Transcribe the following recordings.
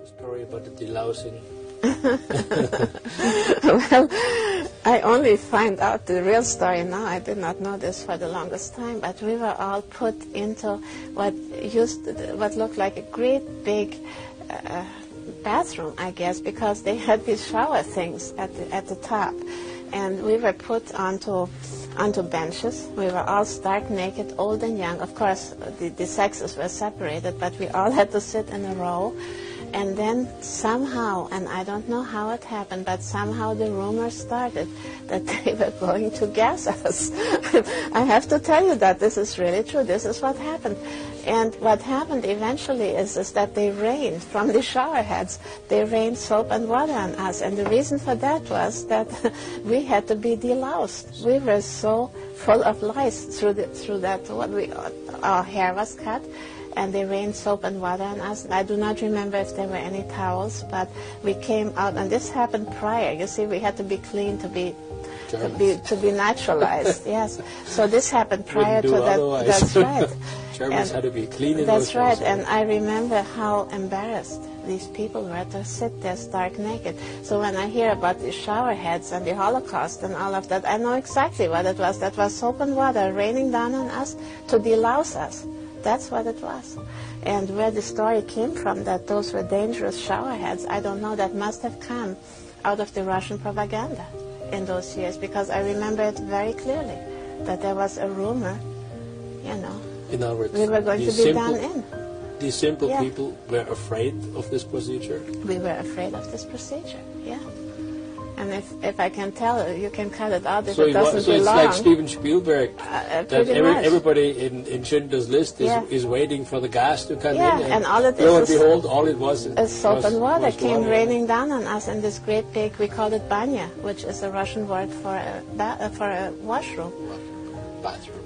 story about the delousing? Well, I only find out the real story now. I did not know this for the longest time, but we were all put into what looked like a great big bathroom, I guess, because they had these shower things at the top, and we were put onto benches. We were all stark naked, old and young. Of course, the sexes were separated, but we all had to sit in a row. And then somehow, and I don't know how it happened, but somehow the rumor started that they were going to gas us. I have to tell you that this is really true. This is what happened. And what happened eventually is that they rained from the shower heads. They rained soap and water on us. And the reason for that was that we had to be deloused. We were so full of lice through that. Our hair was cut. And they rained soap and water on us. I do not remember if there were any towels, but we came out, and this happened prior. You see, we had to be clean to be naturalized. Yes. So this happened prior to that. Otherwise. That's right. Germans had to be clean in That's those right. days. And I remember how embarrassed these people were to sit there stark naked. So when I hear about the shower heads and the Holocaust and all of that, I know exactly what it was. That was soap and water raining down on us to delouse us. That's what it was. And where the story came from, that those were dangerous shower heads, I don't know. That must have come out of the Russian propaganda in those years, because I remember it very clearly, that there was a rumor, In other words, we were going to be done in. These simple people were afraid of this procedure? We were afraid of this procedure, yeah. And if I can tell, you can cut it out if it doesn't so belong. it's like Steven Spielberg, that everybody in Schindler's List is waiting for the gas to come in. And all it lo is and behold, all it was soap and water came raining down on us in this great big, we called it banya, which is a Russian word for a washroom.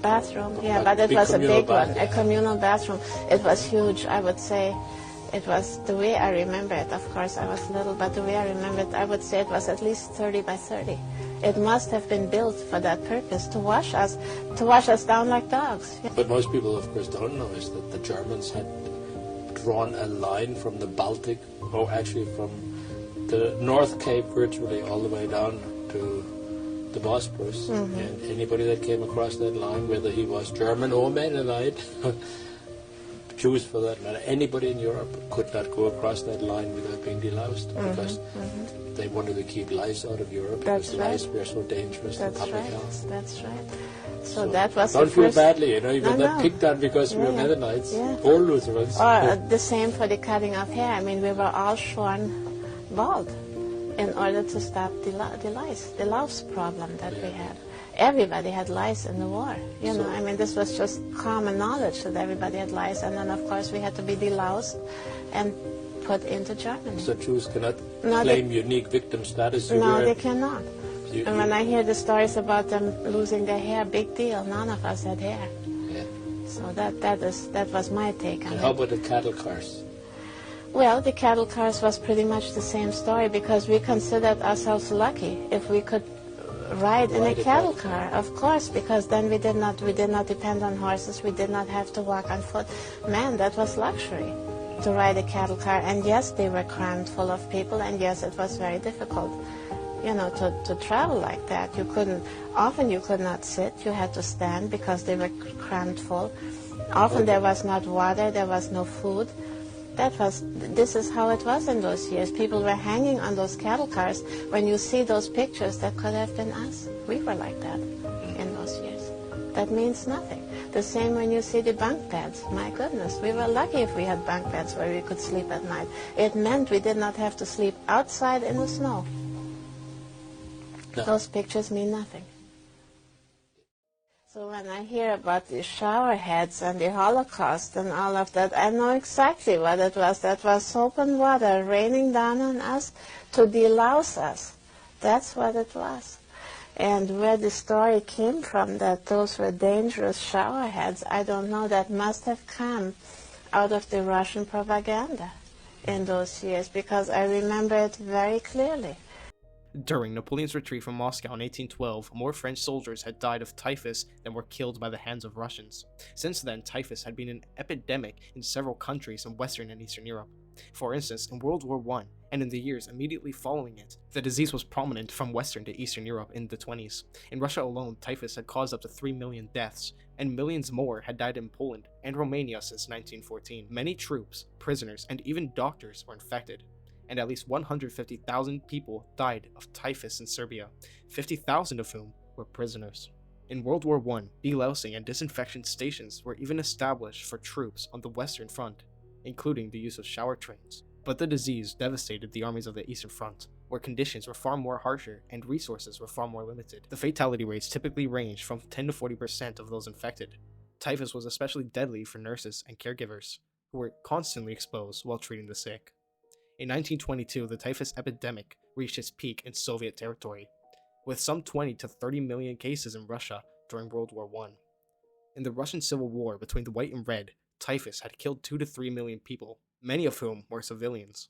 Bathroom, yeah, but it was a big one, a communal bathroom. It was huge, I would say. It was, the way I remember it, of course I was little, but the way I remember it, I would say it was at least 30 by 30. It must have been built for that purpose, to wash us down like dogs. But most people, of course, don't know is that the Germans had drawn a line from the Baltic, or actually from the North Cape virtually all the way down to the Bosporus. Mm-hmm. And anybody that came across that line, whether he was German or Mennonite, Jews for that matter, anybody in Europe could not go across that line without being deloused, because they wanted to keep lice out of Europe, because lice were so dangerous to public health. That's right. So that was don't the feel first... badly, you were not picked on because we were Mennonites or Lutherans. Or the same for the cutting of hair. I mean, we were all shorn bald in order to stop the louse problem that we had. Everybody had lice in the war, I mean, this was just common knowledge that everybody had lice, and then, of course, we had to be deloused and put into Germany. So Jews cannot claim unique victim status? No, they cannot. And when I hear the stories about them losing their hair, big deal. None of us had hair. Yeah. So that was my take on it. How about the cattle cars? Well, the cattle cars was pretty much the same story, because we considered ourselves lucky if we could ride in a cattle car, of course, because then we did not depend on horses. We did not have to walk on foot. Man, that was luxury, to ride a cattle car. And yes, they were crammed full of people, and yes, it was very difficult, to travel like that. You could not sit. You had to stand because they were crammed full. Often there was not water. There was no food. This is how it was in those years. People were hanging on those cattle cars. When you see those pictures, that could have been us. We were like that in those years. That means nothing. The same when you see the bunk beds. My goodness, we were lucky if we had bunk beds where we could sleep at night. It meant we did not have to sleep outside in the snow. No. Those pictures mean nothing. So when I hear about the shower heads and the Holocaust and all of that, I know exactly what it was. That was soap and water raining down on us to delouse us. That's what it was. And where the story came from, that those were dangerous shower heads, I don't know. That must have come out of the Russian propaganda in those years, because I remember it very clearly. During Napoleon's retreat from Moscow in 1812, more French soldiers had died of typhus than were killed by the hands of Russians. Since then, typhus had been an epidemic in several countries in Western and Eastern Europe. For instance, in World War I, and in the years immediately following it, the disease was prominent from Western to Eastern Europe in the 1920s. In Russia alone, typhus had caused up to 3 million deaths, and millions more had died in Poland and Romania since 1914. Many troops, prisoners, and even doctors were infected, and at least 150,000 people died of typhus in Serbia, 50,000 of whom were prisoners. In World War I, delousing and disinfection stations were even established for troops on the Western Front, including the use of shower trains. But the disease devastated the armies of the Eastern Front, where conditions were far more harsher and resources were far more limited. The fatality rates typically ranged from 10 to 40% of those infected. Typhus was especially deadly for nurses and caregivers, who were constantly exposed while treating the sick. In 1922, the typhus epidemic reached its peak in Soviet territory, with some 20 to 30 million cases in Russia during World War I. In the Russian Civil War between the White and Red, typhus had killed 2 to 3 million people, many of whom were civilians.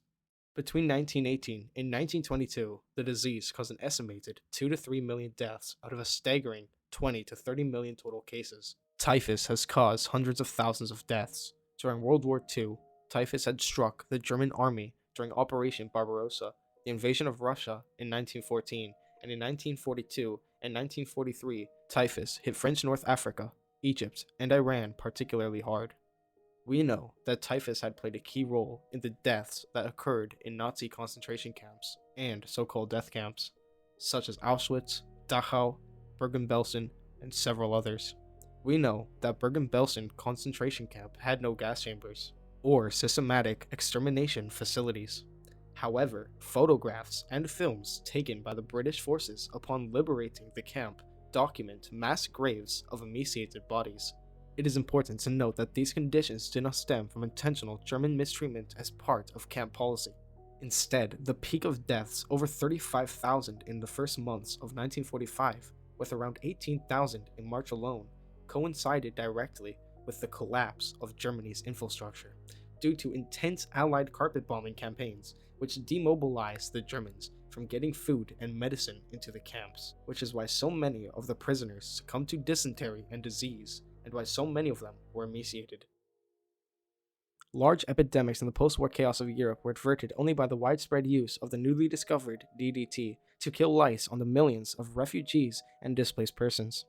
Between 1918 and 1922, the disease caused an estimated 2 to 3 million deaths out of a staggering 20 to 30 million total cases. Typhus has caused hundreds of thousands of deaths. During World War II, typhus had struck the German army during Operation Barbarossa, the invasion of Russia in 1914, and in 1942 and 1943, typhus hit French North Africa, Egypt, and Iran particularly hard. We know that typhus had played a key role in the deaths that occurred in Nazi concentration camps and so-called death camps, such as Auschwitz, Dachau, Bergen-Belsen, and several others. We know that Bergen-Belsen concentration camp had no gas chambers or systematic extermination facilities. However, photographs and films taken by the British forces upon liberating the camp document mass graves of emaciated bodies. It is important to note that these conditions did not stem from intentional German mistreatment as part of camp policy. Instead, the peak of deaths, over 35,000 in the first months of 1945, with around 18,000 in March alone, coincided directly with the collapse of Germany's infrastructure, due to intense Allied carpet bombing campaigns, which demobilized the Germans from getting food and medicine into the camps, which is why so many of the prisoners succumbed to dysentery and disease, and why so many of them were emaciated. Large epidemics in the post-war chaos of Europe were averted only by the widespread use of the newly discovered DDT to kill lice on the millions of refugees and displaced persons.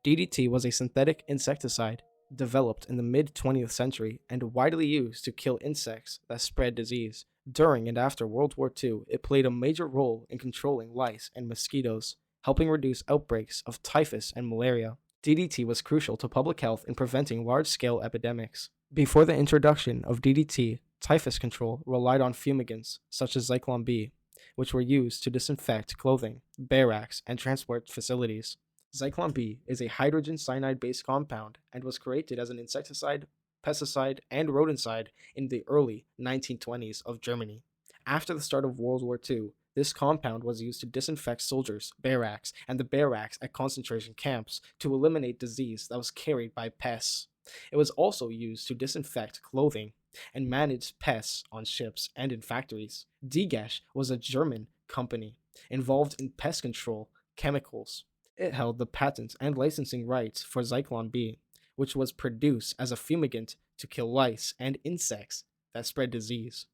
DDT was a synthetic insecticide developed in the mid-20th century and widely used to kill insects that spread disease. During and after World War II, it played a major role in controlling lice and mosquitoes, helping reduce outbreaks of typhus and malaria. DDT was crucial to public health in preventing large-scale epidemics. Before the introduction of DDT, typhus control relied on fumigants such as Zyklon B, which were used to disinfect clothing, barracks, and transport facilities. Zyklon B is a hydrogen cyanide-based compound and was created as an insecticide, pesticide, and rodenticide in the early 1920s of Germany. After the start of World War II, this compound was used to disinfect soldiers, barracks, and the barracks at concentration camps to eliminate disease that was carried by pests. It was also used to disinfect clothing and manage pests on ships and in factories. Degash was a German company involved in pest control chemicals. It held the patent and licensing rights for Zyklon B, which was produced as a fumigant to kill lice and insects that spread disease.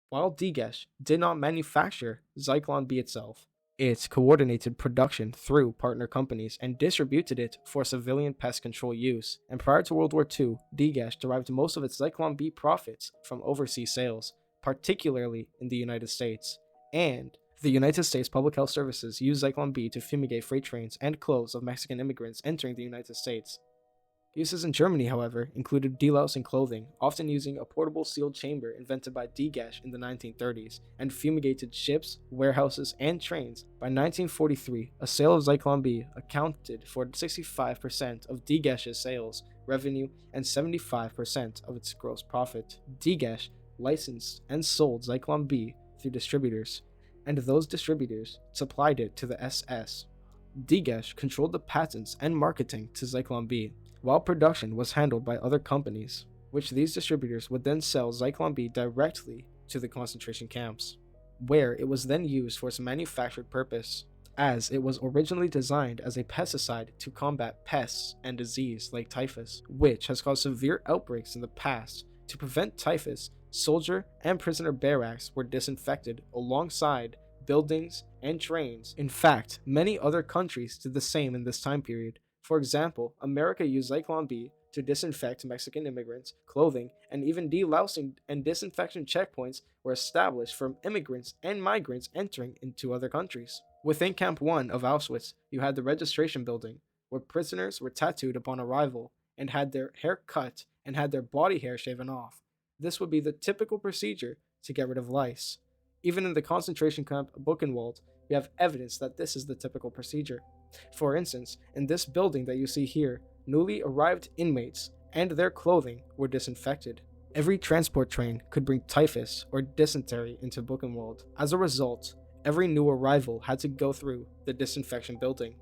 While Degash did not manufacture Zyklon B itself, it coordinated production through partner companies and distributed it for civilian pest control use. And prior to World War II, Degash derived most of its Zyklon B profits from overseas sales, particularly in the United States. And the United States Public Health Services used Zyklon B to fumigate freight trains and clothes of Mexican immigrants entering the United States. Uses in Germany, however, included delousing clothing, often using a portable sealed chamber invented by Degash in the 1930s, and fumigated ships, warehouses, and trains. By 1943, a sale of Zyklon B accounted for 65% of Degash's sales, revenue, and 75% of its gross profit. Degash licensed and sold Zyklon B through distributors, and those distributors supplied it to the SS. Degash controlled the patents and marketing to Zyklon B, while production was handled by other companies, which these distributors would then sell Zyklon B directly to the concentration camps, where it was then used for its manufactured purpose, as it was originally designed as a pesticide to combat pests and disease like typhus, which has caused severe outbreaks in the past. To prevent typhus, Soldier and prisoner barracks were disinfected alongside buildings and trains. In fact, many other countries did the same in this time period. For example, America used Zyklon B to disinfect Mexican immigrants, clothing, and even delousing and disinfection checkpoints were established for immigrants and migrants entering into other countries. Within Camp 1 of Auschwitz, you had the registration building, where prisoners were tattooed upon arrival and had their hair cut and had their body hair shaven off. This would be the typical procedure to get rid of lice. Even in the concentration camp Buchenwald, we have evidence that this is the typical procedure. For instance, in this building that you see here, newly arrived inmates and their clothing were disinfected. Every transport train could bring typhus or dysentery into Buchenwald. As a result, every new arrival had to go through the disinfection building.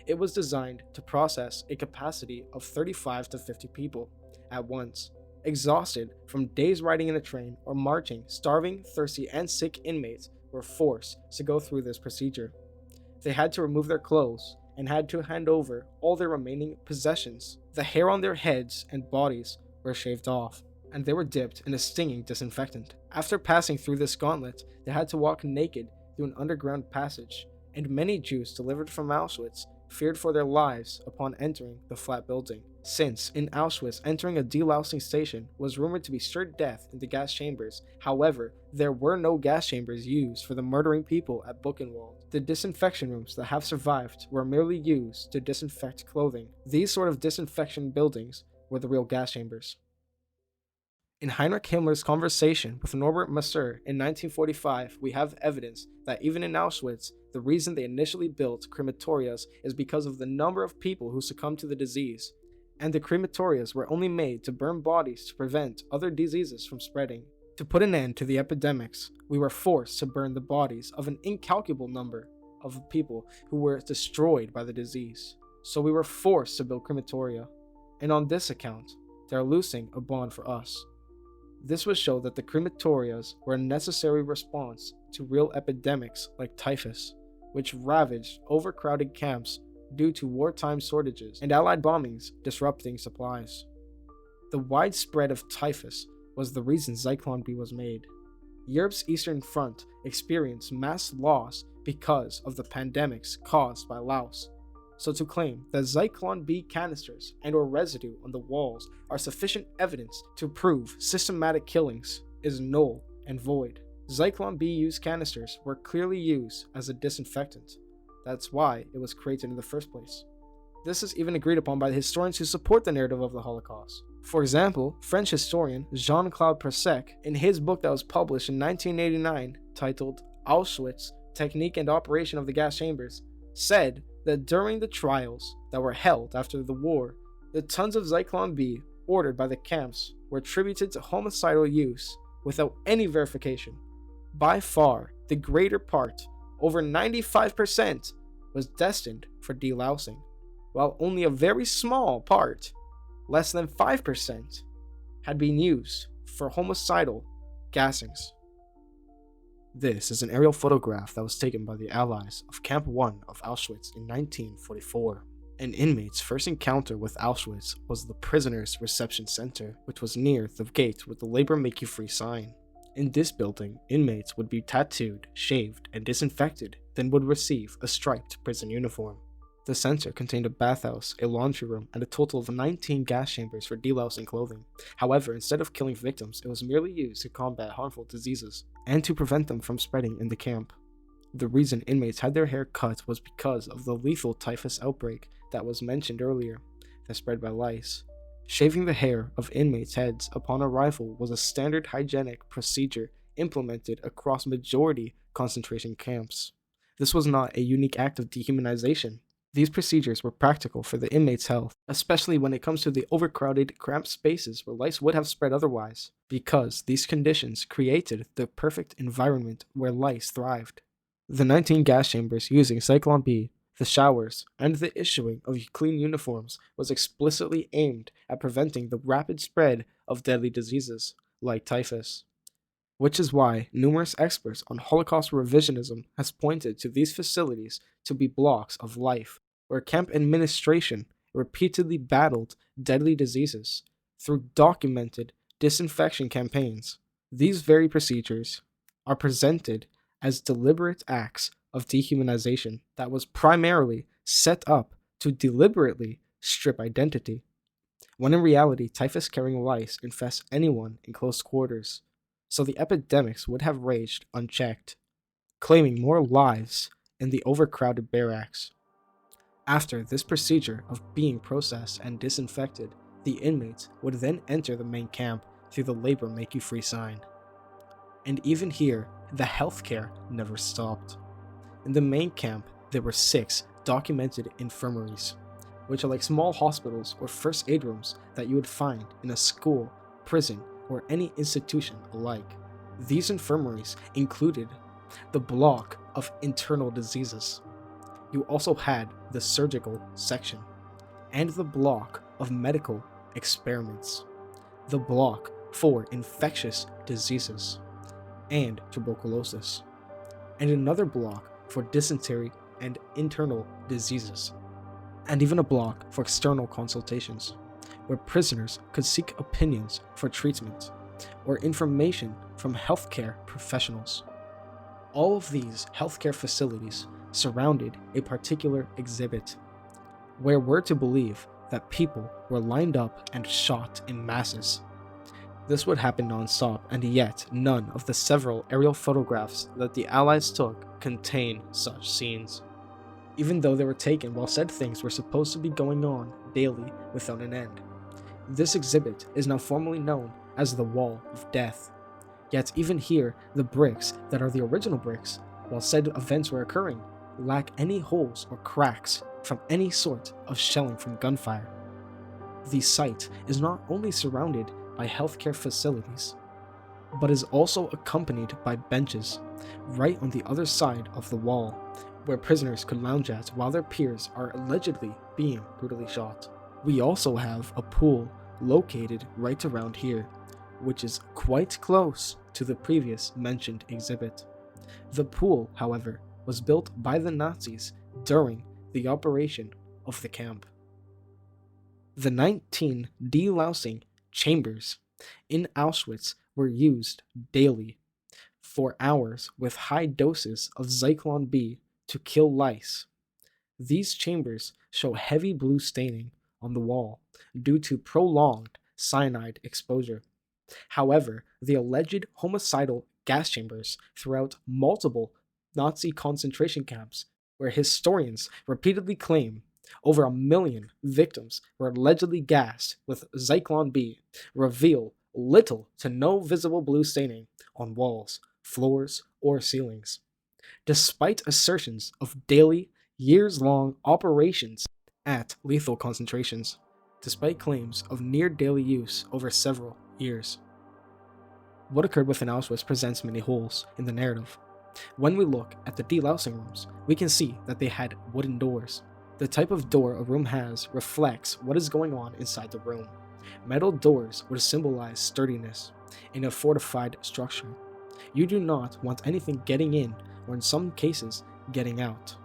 It was designed to process a capacity of 35 to 50 people at once. Exhausted from days riding in a train or marching, starving, thirsty, and sick inmates were forced to go through this procedure. They had to remove their clothes and had to hand over all their remaining possessions. The hair on their heads and bodies were shaved off, and they were dipped in a stinging disinfectant. After passing through this gauntlet, they had to walk naked through an underground passage, and many Jews delivered from Auschwitz feared for their lives upon entering the flat building, since in Auschwitz entering a delousing station was rumored to be sure death in the gas chambers. However, there were no gas chambers used for the murdering people at Buchenwald. The disinfection rooms that have survived were merely used to disinfect clothing. These sort of disinfection buildings were the real gas chambers. In Heinrich Himmler's conversation with Norbert Masih in 1945, we have evidence that even in Auschwitz, the reason they initially built crematorias is because of the number of people who succumbed to the disease, and the crematorias were only made to burn bodies to prevent other diseases from spreading. To put an end to the epidemics, we were forced to burn the bodies of an incalculable number of people who were destroyed by the disease. So we were forced to build crematoria, and on this account, they are losing a bond for us. This would show that the crematorias were a necessary response to real epidemics like typhus, which ravaged overcrowded camps due to wartime shortages and Allied bombings disrupting supplies. The widespread of typhus was the reason Zyklon B was made. Europe's Eastern Front experienced mass loss because of the pandemics caused by louse. So to claim that Zyklon B canisters and or residue on the walls are sufficient evidence to prove systematic killings is null and void. Zyklon B used canisters were clearly used as a disinfectant. That's why it was created in the first place. This is even agreed upon by the historians who support the narrative of the Holocaust. For example, French historian Jean-Claude Persec, in his book that was published in 1989 titled Auschwitz, Technique and Operation of the Gas Chambers, said that during the trials that were held after the war, the tons of Zyklon B ordered by the camps were attributed to homicidal use without any verification. By far, the greater part, over 95%, was destined for delousing, while only a very small part, less than 5%, had been used for homicidal gassings. This is an aerial photograph that was taken by the Allies of Camp 1 of Auschwitz in 1944. An inmate's first encounter with Auschwitz was the prisoner's reception center, which was near the gate with the Labor Make You Free sign. In this building, inmates would be tattooed, shaved, and disinfected, then would receive a striped prison uniform. The center contained a bathhouse, a laundry room, and a total of 19 gas chambers for delousing clothing. However, instead of killing victims, it was merely used to combat harmful diseases and to prevent them from spreading in the camp. The reason inmates had their hair cut was because of the lethal typhus outbreak that was mentioned earlier, that spread by lice. Shaving the hair of inmates' heads upon arrival was a standard hygienic procedure implemented across majority concentration camps. This was not a unique act of dehumanization. These procedures were practical for the inmates' health, especially when it comes to the overcrowded, cramped spaces where lice would have spread otherwise, because these conditions created the perfect environment where lice thrived. The 19 gas chambers using Zyklon B, the showers, and the issuing of clean uniforms was explicitly aimed at preventing the rapid spread of deadly diseases, like typhus. Which is why numerous experts on Holocaust revisionism has pointed to these facilities to be blocks of life, where camp administration repeatedly battled deadly diseases through documented disinfection campaigns. These very procedures are presented as deliberate acts of dehumanization that was primarily set up to deliberately strip identity, when in reality typhus-carrying lice infest anyone in close quarters, so the epidemics would have raged unchecked, claiming more lives in the overcrowded barracks. After this procedure of being processed and disinfected, the inmates would then enter the main camp through the labor make you free sign. And even here, the healthcare never stopped. In the main camp, there were 6 documented infirmaries, which are like small hospitals or first aid rooms that you would find in a school, prison, or any institution alike. These infirmaries included the block of internal diseases. You also had the surgical section, and the block of medical experiments, the block for infectious diseases and tuberculosis, and another block for dysentery and internal diseases, and even a block for external consultations, where prisoners could seek opinions for treatment or information from healthcare professionals. All of these healthcare facilities surrounded a particular exhibit, where we're to believe that people were lined up and shot in masses. This would happen non-stop, and yet none of the several aerial photographs that the Allies took contain such scenes, even though they were taken while said things were supposed to be going on daily without an end. This exhibit is now formally known as the Wall of Death. Yet even here, the bricks that are the original bricks, while said events were occurring, lack any holes or cracks from any sort of shelling from gunfire. The site is not only surrounded by healthcare facilities, but is also accompanied by benches right on the other side of the wall, where prisoners could lounge at while their peers are allegedly being brutally shot. We also have a pool located right around here, which is quite close to the previous mentioned exhibit. The pool, however, was built by the Nazis during the operation of the camp. The 19 delousing chambers in Auschwitz were used daily for hours with high doses of Zyklon B to kill lice. These chambers show heavy blue staining on the wall due to prolonged cyanide exposure. However, the alleged homicidal gas chambers throughout multiple Nazi concentration camps, where historians repeatedly claim over 1 million victims were allegedly gassed with Zyklon B, reveal little to no visible blue staining on walls, floors, or ceilings. Despite assertions of daily, years-long operations at lethal concentrations, despite claims of near-daily use over several years. What occurred within Auschwitz presents many holes in the narrative. When we look at the delousing rooms, we can see that they had wooden doors. The type of door a room has reflects what is going on inside the room. Metal doors would symbolize sturdiness in a fortified structure. You do not want anything getting in, or in some cases, getting out.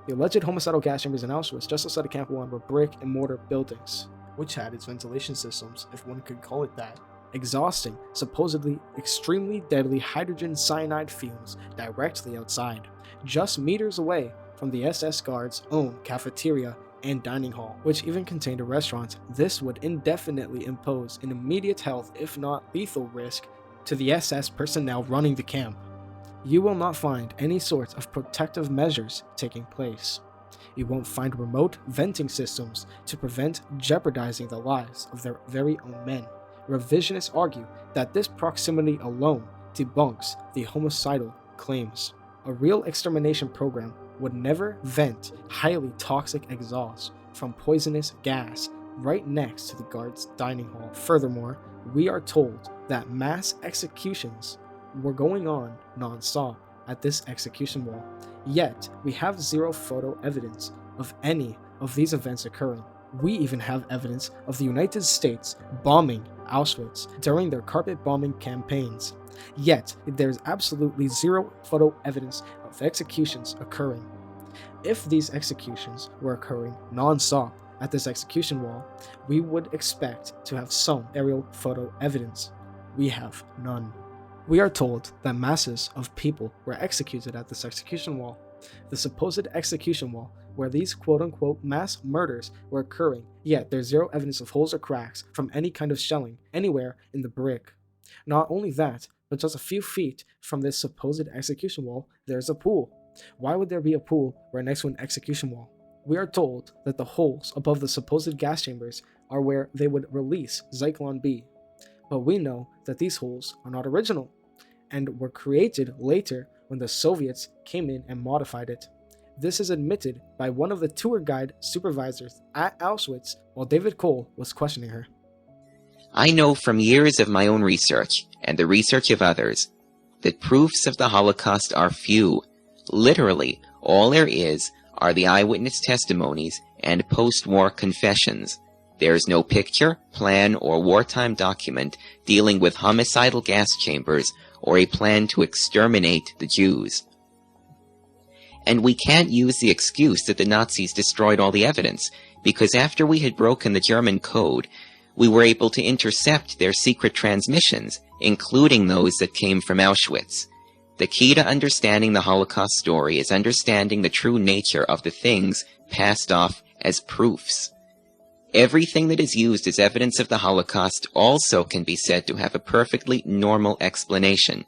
The alleged homicidal gas chambers in Auschwitz just outside of Camp 1 were brick and mortar buildings, which had its ventilation systems, if one could call it that, exhausting supposedly extremely deadly hydrogen cyanide fumes directly outside, just meters away from the SS guards' own cafeteria and dining hall, which even contained a restaurant. This would indefinitely impose an immediate health, if not lethal risk, to the SS personnel running the camp. You will not find any sort of protective measures taking place. You won't find remote venting systems to prevent jeopardizing the lives of their very own men. Revisionists argue that this proximity alone debunks the homicidal claims. A real extermination program would never vent highly toxic exhaust from poisonous gas right next to the guards' dining hall. Furthermore, we are told that mass executions were going on non-stop at this execution wall, yet we have zero photo evidence of any of these events occurring. We even have evidence of the United States bombing Auschwitz during their carpet bombing campaigns, yet there is absolutely zero photo evidence of executions occurring. If these executions were occurring non-stop at this execution wall, we would expect to have some aerial photo evidence. We have none. We are told that masses of people were executed at this execution wall. The supposed execution wall, where these quote-unquote mass murders were occurring, yet there's zero evidence of holes or cracks from any kind of shelling anywhere in the brick. Not only that, but just a few feet from this supposed execution wall, there's a pool. Why would there be a pool right next to an execution wall? We are told that the holes above the supposed gas chambers are where they would release Zyklon B. But we know that these holes are not original, and were created later when the Soviets came in and modified it. This is admitted by one of the tour guide supervisors at Auschwitz while David Cole was questioning her. I know from years of my own research, and the research of others, that proofs of the Holocaust are few. Literally, all there is are the eyewitness testimonies and post-war confessions. There is no picture, plan, or wartime document dealing with homicidal gas chambers or a plan to exterminate the Jews. And we can't use the excuse that the Nazis destroyed all the evidence, because after we had broken the German code, we were able to intercept their secret transmissions, including those that came from Auschwitz. The key to understanding the Holocaust story is understanding the true nature of the things passed off as proofs. Everything that is used as evidence of the Holocaust also can be said to have a perfectly normal explanation.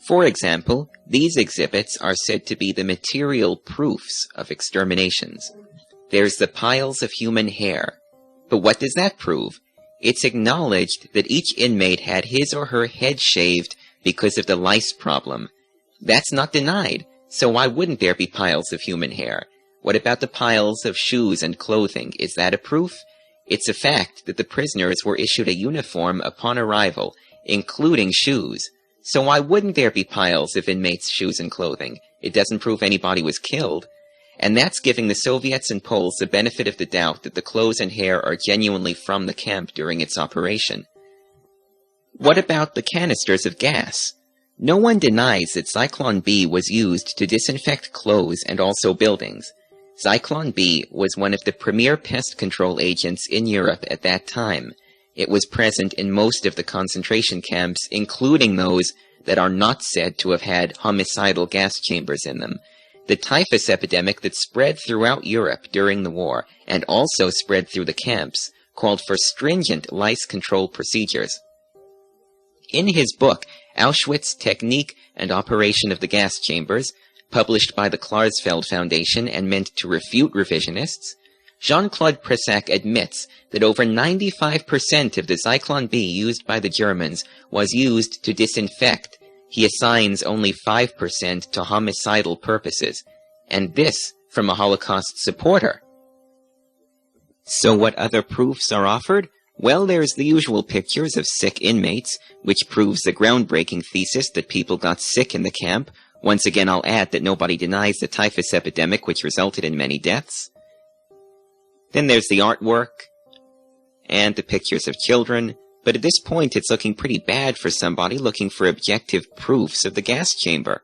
For example, these exhibits are said to be the material proofs of exterminations. There's the piles of human hair. But what does that prove? It's acknowledged that each inmate had his or her head shaved because of the lice problem. That's not denied, so why wouldn't there be piles of human hair? What about the piles of shoes and clothing? Is that a proof? It's a fact that the prisoners were issued a uniform upon arrival, including shoes. So why wouldn't there be piles of inmates' shoes and clothing? It doesn't prove anybody was killed. And that's giving the Soviets and Poles the benefit of the doubt that the clothes and hair are genuinely from the camp during its operation. What about the canisters of gas? No one denies that Zyklon B was used to disinfect clothes and also buildings. Zyklon B was one of the premier pest control agents in Europe at that time. It was present in most of the concentration camps, including those that are not said to have had homicidal gas chambers in them. The typhus epidemic that spread throughout Europe during the war, and also spread through the camps, called for stringent lice control procedures. In his book, Auschwitz, Technique and Operation of the Gas Chambers, published by the Klarsfeld Foundation and meant to refute revisionists, Jean-Claude Pressac admits that over 95% of the Zyklon B used by the Germans was used to disinfect. He assigns only 5% to homicidal purposes, and this from a Holocaust supporter. So what other proofs are offered? Well, there's the usual pictures of sick inmates, which proves the groundbreaking thesis that people got sick in the camp. Once again, I'll add that nobody denies the typhus epidemic, which resulted in many deaths. Then there's the artwork, and the pictures of children, but at this point it's looking pretty bad for somebody looking for objective proofs of the gas chamber.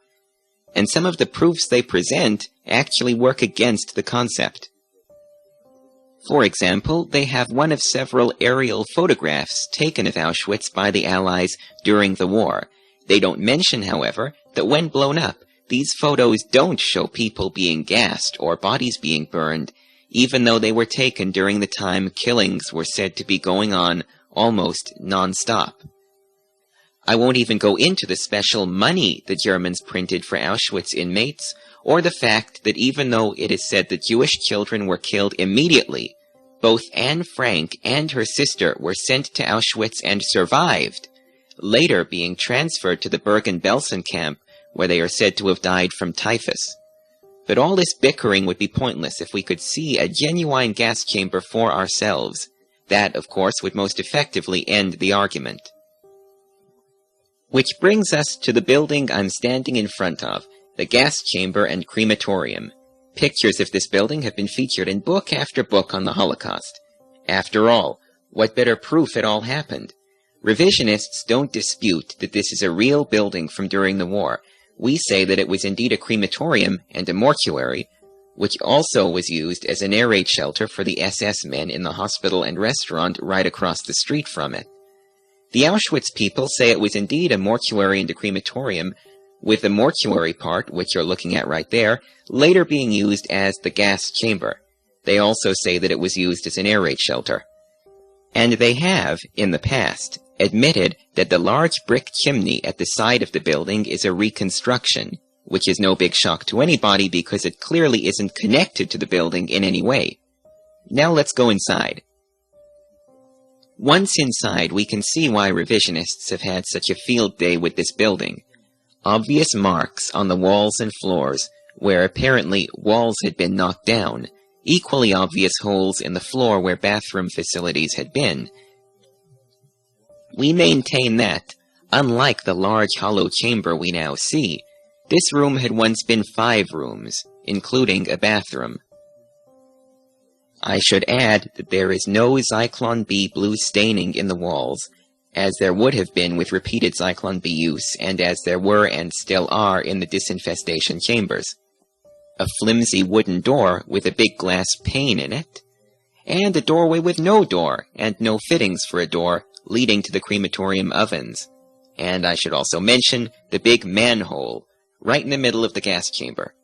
And some of the proofs they present actually work against the concept. For example, they have one of several aerial photographs taken of Auschwitz by the Allies during the war. They don't mention, however, that when blown up, these photos don't show people being gassed or bodies being burned, even though they were taken during the time killings were said to be going on almost non-stop. I won't even go into the special money the Germans printed for Auschwitz inmates, or the fact that even though it is said that Jewish children were killed immediately, both Anne Frank and her sister were sent to Auschwitz and survived, later being transferred to the Bergen-Belsen camp, where they are said to have died from typhus. But all this bickering would be pointless if we could see a genuine gas chamber for ourselves. That, of course, would most effectively end the argument. Which brings us to the building I'm standing in front of, the gas chamber and crematorium. Pictures of this building have been featured in book after book on the Holocaust. After all, what better proof it all happened? Revisionists don't dispute that this is a real building from during the war. We say that it was indeed a crematorium and a mortuary, which also was used as an air raid shelter for the SS men in the hospital and restaurant right across the street from it. The Auschwitz people say it was indeed a mortuary and a crematorium, with the mortuary part, which you're looking at right there, later being used as the gas chamber. They also say that it was used as an air raid shelter. And they have, in the past, admitted that the large brick chimney at the side of the building is a reconstruction, which is no big shock to anybody because it clearly isn't connected to the building in any way. Now let's go inside. Once inside, we can see why revisionists have had such a field day with this building. Obvious marks on the walls and floors, where apparently walls had been knocked down. Equally obvious holes in the floor where bathroom facilities had been. We maintain that, unlike the large hollow chamber we now see, this room had once been 5 rooms, including a bathroom. I should add that there is no Zyklon B blue staining in the walls, as there would have been with repeated Zyklon B use, and as there were and still are in the disinfestation chambers. A flimsy wooden door with a big glass pane in it, and a doorway with no door, and no fittings for a door, leading to the crematorium ovens. And I should also mention the big manhole, right in the middle of the gas chamber.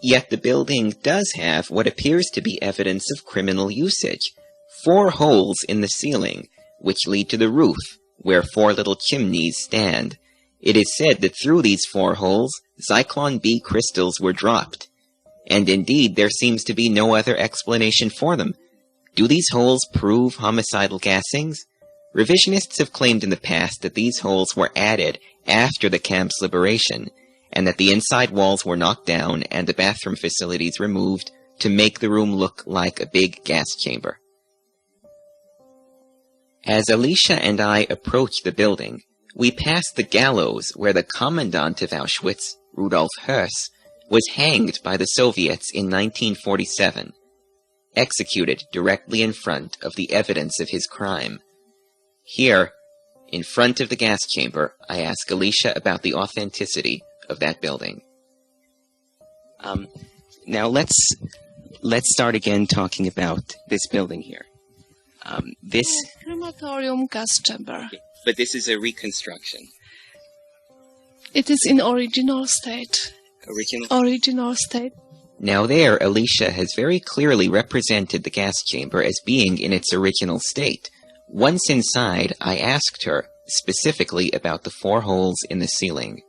Yet the building does have what appears to be evidence of criminal usage. 4 holes in the ceiling, which lead to the roof, where 4 little chimneys stand. It is said that through these 4 holes, Zyklon B crystals were dropped. And indeed, there seems to be no other explanation for them. Do these holes prove homicidal gassings? Revisionists have claimed in the past that these holes were added after the camp's liberation, and that the inside walls were knocked down and the bathroom facilities removed to make the room look like a big gas chamber. As Alicia and I approach the building, we pass the gallows where the commandant of Auschwitz, Rudolf Höss, was hanged by the Soviets in 1947, executed directly in front of the evidence of his crime. Here, in front of the gas chamber, I ask Alicia about the authenticity of that building. Now let's start again talking about this building here. This crematorium gas chamber. But this is a reconstruction. It is in original state. Original state. Now there, Alicia has very clearly represented the gas chamber as being in its original state. Once inside, I asked her specifically about the 4 holes in the ceiling.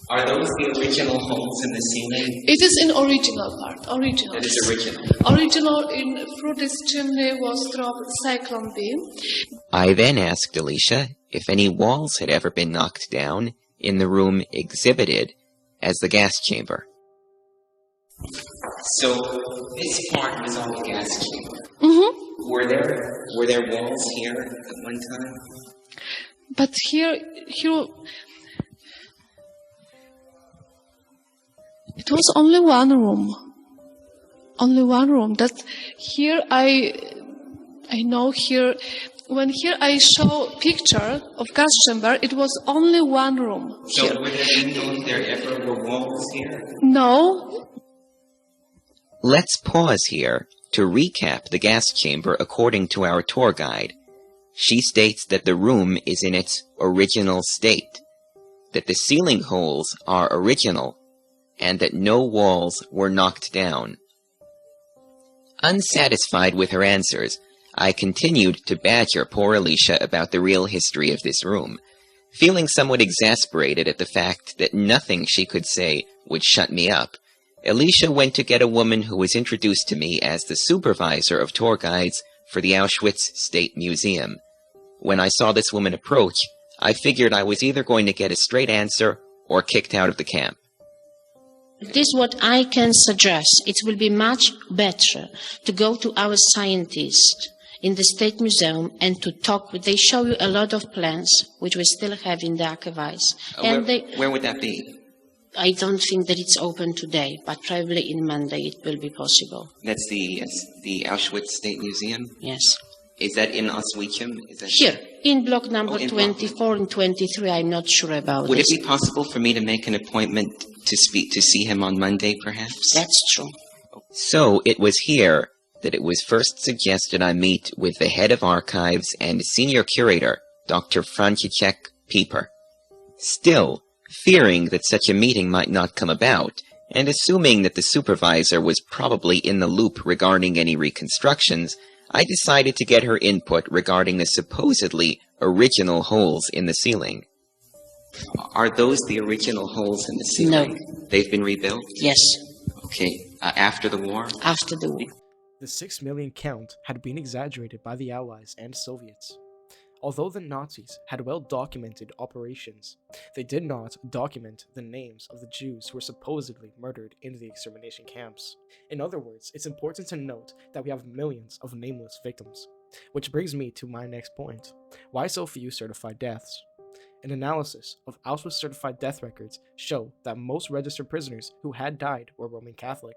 Are those the original holes in the ceiling? It is in original part. Original. It is original. Original in through this chimney was dropped Zyklon B. I then asked Alicia if any walls had ever been knocked down in the room exhibited as the gas chamber. So this part was on the gas chamber. Mm-hmm. Were there walls here at one time? But here, it was only one room. Only one room. That here I know here. When here I show picture of gas chamber, it was only one room. So here. would you know if there ever were walls here? No. Let's pause here to recap the gas chamber according to our tour guide. She states that the room is in its original state, that the ceiling holes are original, and that no walls were knocked down. Unsatisfied with her answers, I continued to badger poor Alicia about the real history of this room, feeling somewhat exasperated at the fact that nothing she could say would shut me up. Alicia went to get a woman who was introduced to me as the supervisor of tour guides for the Auschwitz State Museum. When I saw this woman approach, I figured I was either going to get a straight answer or kicked out of the camp. This is what I can suggest. It will be much better to go to our scientists in the State Museum and to talk with. They show you a lot of plans, which we still have in the archives. Where would that be? I don't think that it's open today, but probably in Monday it will be possible. That's the Auschwitz State Museum? Yes. Is that in Auschwitz? Here, in block number in 24 and 23, I'm not sure about Would this. it be possible for me to make an appointment to see him on Monday, perhaps? That's true. So it was here, that it was first suggested I meet with the head of archives and senior curator, Dr. Franciszek Pieper. Still, fearing that such a meeting might not come about, and assuming that the supervisor was probably in the loop regarding any reconstructions, I decided to get her input regarding the supposedly original holes in the ceiling. Are those the original holes in the ceiling? No. They've been rebuilt? Yes, Okay, after the war? after the war. The 6 million count had been exaggerated by the Allies and Soviets. Although the Nazis had well-documented operations, they did not document the names of the Jews who were supposedly murdered in the extermination camps. In other words, it's important to note that we have millions of nameless victims. Which brings me to my next point. Why so few certified deaths? An analysis of Auschwitz certified death records show that most registered prisoners who had died were Roman Catholic,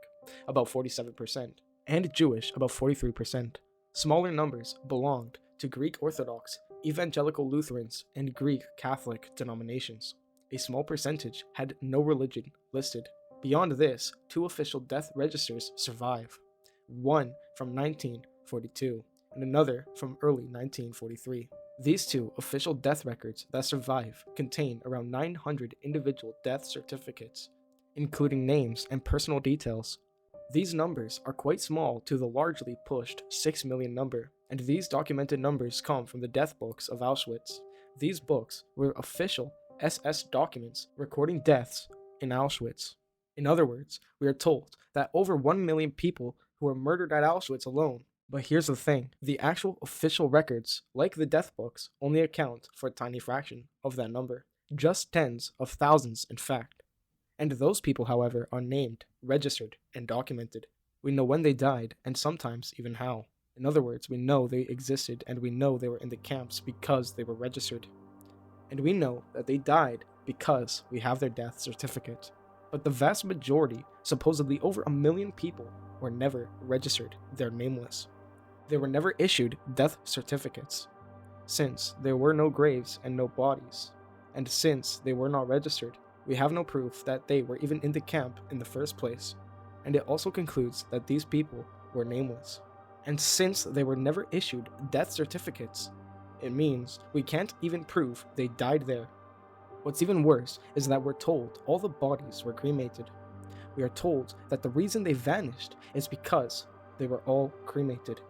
about 47%, and Jewish, about 43%. Smaller numbers belonged to Greek Orthodox, Evangelical Lutherans, and Greek Catholic denominations. A small percentage had no religion listed. Beyond this, 2 official death registers survive, one from 1942 and another from early 1943. These 2 official death records that survive contain around 900 individual death certificates, including names and personal details. These numbers are quite small to the largely pushed 6 million number, and these documented numbers come from the death books of Auschwitz. These books were official SS documents recording deaths in Auschwitz. In other words, we are told that over 1 million people who were murdered at Auschwitz alone. But here's the thing, the actual official records, like the death books, only account for a tiny fraction of that number. Just tens of thousands, in fact. And those people, however, are named, registered, and documented. We know when they died, and sometimes even how. In other words, we know they existed, and we know they were in the camps because they were registered. And we know that they died because we have their death certificate. But the vast majority, supposedly over 1 million people, were never registered. They're nameless. They were never issued death certificates, since there were no graves and no bodies. And since they were not registered, we have no proof that they were even in the camp in the first place. And it also concludes that these people were nameless. And since they were never issued death certificates, it means we can't even prove they died there. What's even worse is that we're told all the bodies were cremated. We are told that the reason they vanished is because they were all cremated.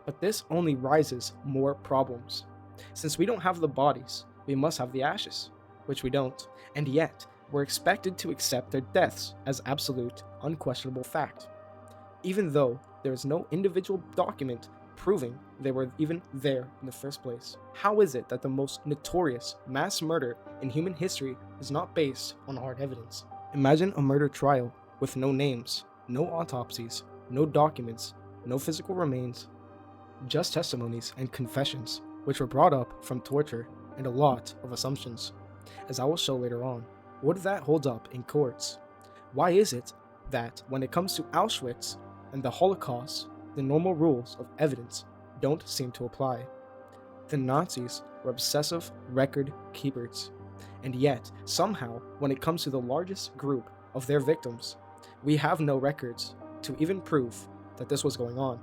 But this only raises more problems. Since we don't have the bodies, we must have the ashes, which we don't, and yet we're expected to accept their deaths as absolute, unquestionable fact, even though there is no individual document proving they were even there in the first place. How is it that the most notorious mass murder in human history is not based on hard evidence? Imagine a murder trial with no names, no autopsies, no documents, no physical remains, just testimonies and confessions, which were brought up from torture and a lot of assumptions. As I will show later on, would that hold up in courts? Why is it that when it comes to Auschwitz and the Holocaust, the normal rules of evidence don't seem to apply? The Nazis were obsessive record keepers, and yet, somehow, when it comes to the largest group of their victims, we have no records to even prove that this was going on.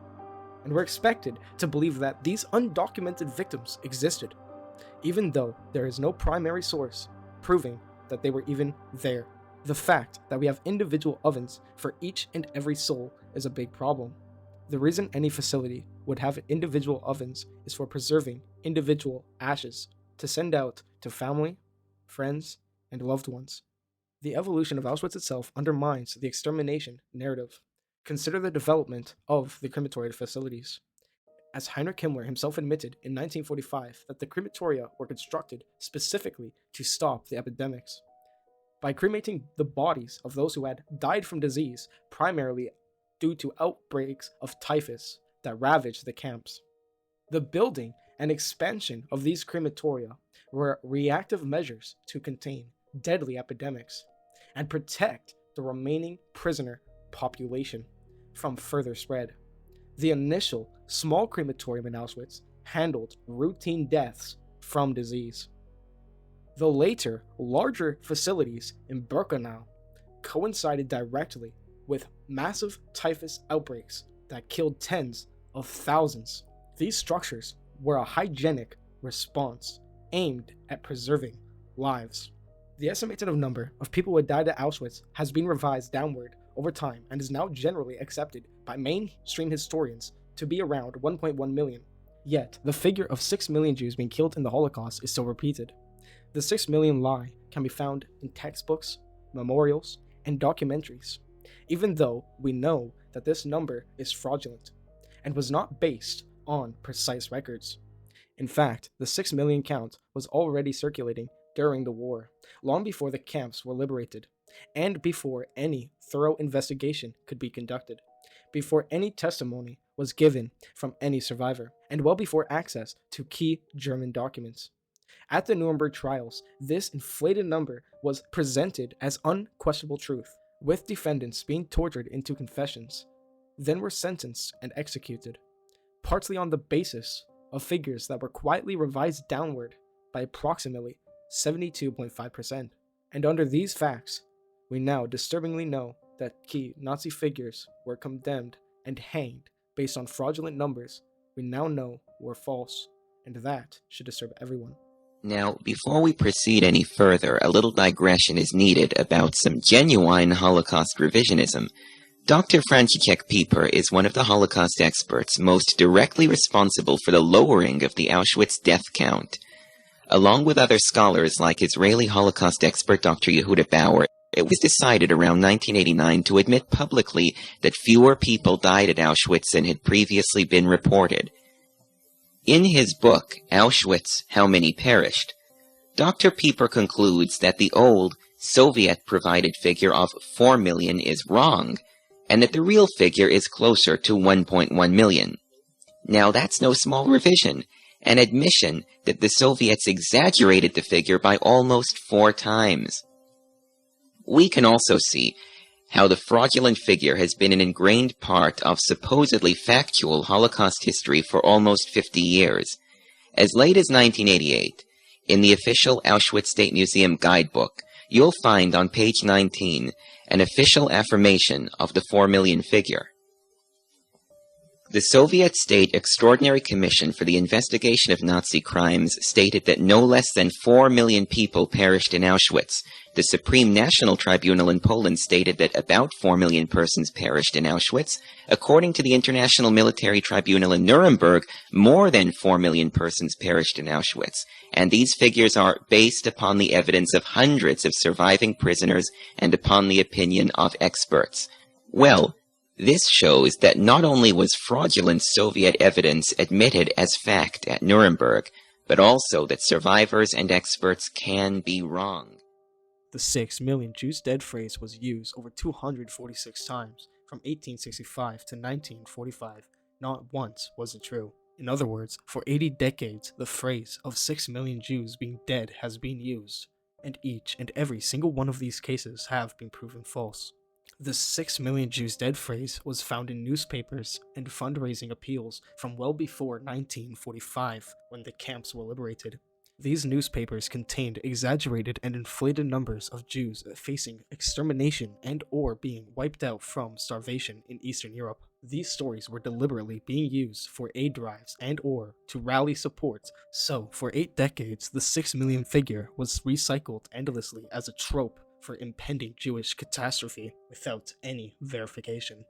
And we're expected to believe that these undocumented victims existed, even though there is no primary source proving that they were even there. The fact that we have individual ovens for each and every soul is a big problem. The reason any facility would have individual ovens is for preserving individual ashes to send out to family, friends, and loved ones. The evolution of Auschwitz itself undermines the extermination narrative. Consider the development of the crematory facilities. As Heinrich Himmler himself admitted in 1945 that the crematoria were constructed specifically to stop the epidemics. By cremating the bodies of those who had died from disease, primarily due to outbreaks of typhus that ravaged the camps. The building and expansion of these crematoria were reactive measures to contain deadly epidemics and protect the remaining prisoner population from further spread. The initial small crematorium in Auschwitz handled routine deaths from disease. The later, larger facilities in Birkenau coincided directly with massive typhus outbreaks that killed tens of thousands. These structures were a hygienic response aimed at preserving lives. The estimated number of people who had died at Auschwitz has been revised downward over time and is now generally accepted by mainstream historians to be around 1.1 million. Yet, the figure of 6 million Jews being killed in the Holocaust is still repeated. The 6 million lie can be found in textbooks, memorials, and documentaries, even though we know that this number is fraudulent and was not based on precise records. In fact, the 6 million count was already circulating during the war, long before the camps were liberated, and before any thorough investigation could be conducted, before any testimony was given from any survivor, and well before access to key German documents. At the Nuremberg trials, this inflated number was presented as unquestionable truth, with defendants being tortured into confessions, then were sentenced and executed, partly on the basis of figures that were quietly revised downward by approximately 72.5%. And under these facts, we now disturbingly know that key Nazi figures were condemned and hanged based on fraudulent numbers we now know were false, and that should disturb everyone. Now, before we proceed any further, a little digression is needed about some genuine Holocaust revisionism. Dr. Franciszek Pieper is one of the Holocaust experts most directly responsible for the lowering of the Auschwitz death count. Along with other scholars like Israeli Holocaust expert Dr. Yehuda Bauer, it was decided around 1989 to admit publicly that fewer people died at Auschwitz than had previously been reported. In his book, Auschwitz, How Many Perished, Dr. Pieper concludes that the old Soviet-provided figure of 4 million is wrong, and that the real figure is closer to 1.1 million. Now that's no small revision, an admission that the Soviets exaggerated the figure by almost 4 times. We can also see how the fraudulent figure has been an ingrained part of supposedly factual Holocaust history for almost 50 years. As late as 1988, in the official Auschwitz State Museum guidebook, you'll find on page 19 an official affirmation of the 4 million figure. The Soviet State Extraordinary Commission for the Investigation of Nazi Crimes stated that no less than 4 million people perished in Auschwitz. The Supreme National Tribunal in Poland stated that about 4 million persons perished in Auschwitz. According to the International Military Tribunal in Nuremberg, more than 4 million persons perished in Auschwitz. And these figures are based upon the evidence of hundreds of surviving prisoners and upon the opinion of experts. Well, this shows that not only was fraudulent Soviet evidence admitted as fact at Nuremberg, but also that survivors and experts can be wrong. The 6 million Jews dead phrase was used over 246 times from 1865 to 1945. Not once was it true. In other words, for 80 decades, the phrase of 6 million Jews being dead has been used, and each and every single one of these cases have been proven false. The 6 million Jews dead phrase was found in newspapers and fundraising appeals from well before 1945, when the camps were liberated. These newspapers contained exaggerated and inflated numbers of Jews facing extermination and or being wiped out from starvation in Eastern Europe. These stories were deliberately being used for aid drives and or to rally support, so for 8 decades the 6 million figure was recycled endlessly as a trope for impending Jewish catastrophe without any verification.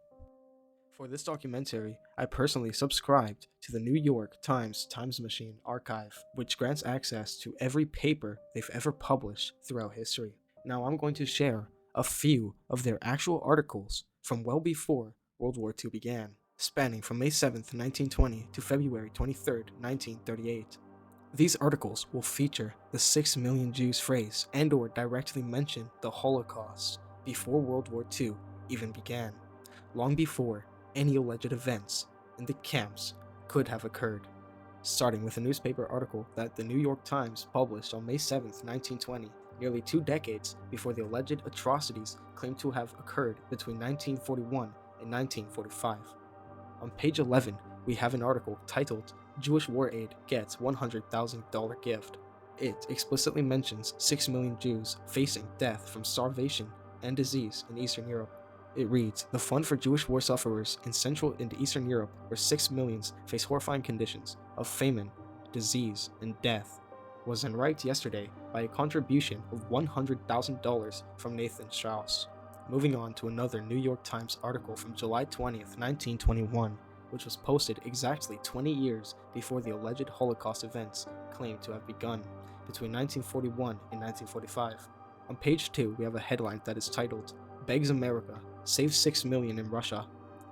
For this documentary, I personally subscribed to the New York Times Machine archive, which grants access to every paper they've ever published throughout history. Now I'm going to share a few of their actual articles from well before World War II began, spanning from May 7th, 1920 to February 23rd, 1938. These articles will feature the 6 million Jews phrase and or directly mention the Holocaust before World War II even began, long before any alleged events in the camps could have occurred, starting with a newspaper article that the New York Times published on May 7th, 1920, nearly 2 decades before the alleged atrocities claimed to have occurred between 1941 and 1945. On page 11, we have an article titled Jewish War Aid Gets $100,000 Gift. It explicitly mentions 6 million Jews facing death from starvation and disease in Eastern Europe. It reads, the fund for Jewish war sufferers in Central and Eastern Europe, where 6 millions face horrifying conditions of famine, disease, and death, was enriched yesterday by a contribution of $100,000 from Nathan Strauss. Moving on to another New York Times article from July 20th, 1921, which was posted exactly 20 years before the alleged Holocaust events claimed to have begun between 1941 and 1945. On page 2, we have a headline that is titled, Begs America, Save 6 Million in Russia.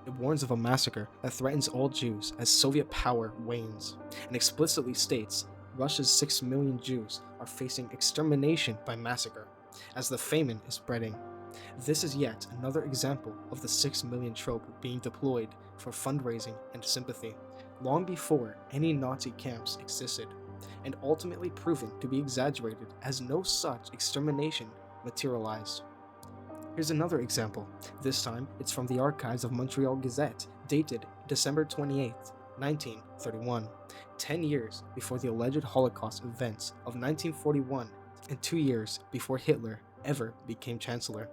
It warns of a massacre that threatens all Jews as Soviet power wanes, and explicitly states Russia's 6 million Jews are facing extermination by massacre, as the famine is spreading. This is yet another example of the 6 million trope being deployed for fundraising and sympathy, long before any Nazi camps existed, and ultimately proven to be exaggerated as no such extermination materialized. Here's another example. This time, it's from the archives of Montreal Gazette, dated December 28, 1931, 10 years before the alleged Holocaust events of 1941 and 2 years before Hitler ever became Chancellor.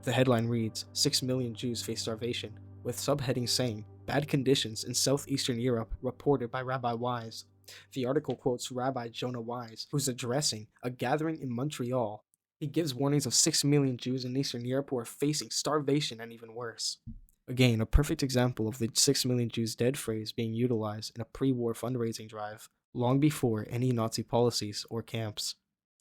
The headline reads, 6 million Jews face starvation, with subheading saying, Bad conditions in southeastern Europe reported by Rabbi Wise. The article quotes Rabbi Jonah Wise, who's addressing a gathering in Montreal. He gives warnings of 6 million Jews in Eastern Europe who are facing starvation and even worse. Again, a perfect example of the 6 million Jews dead phrase being utilized in a pre-war fundraising drive, long before any Nazi policies or camps.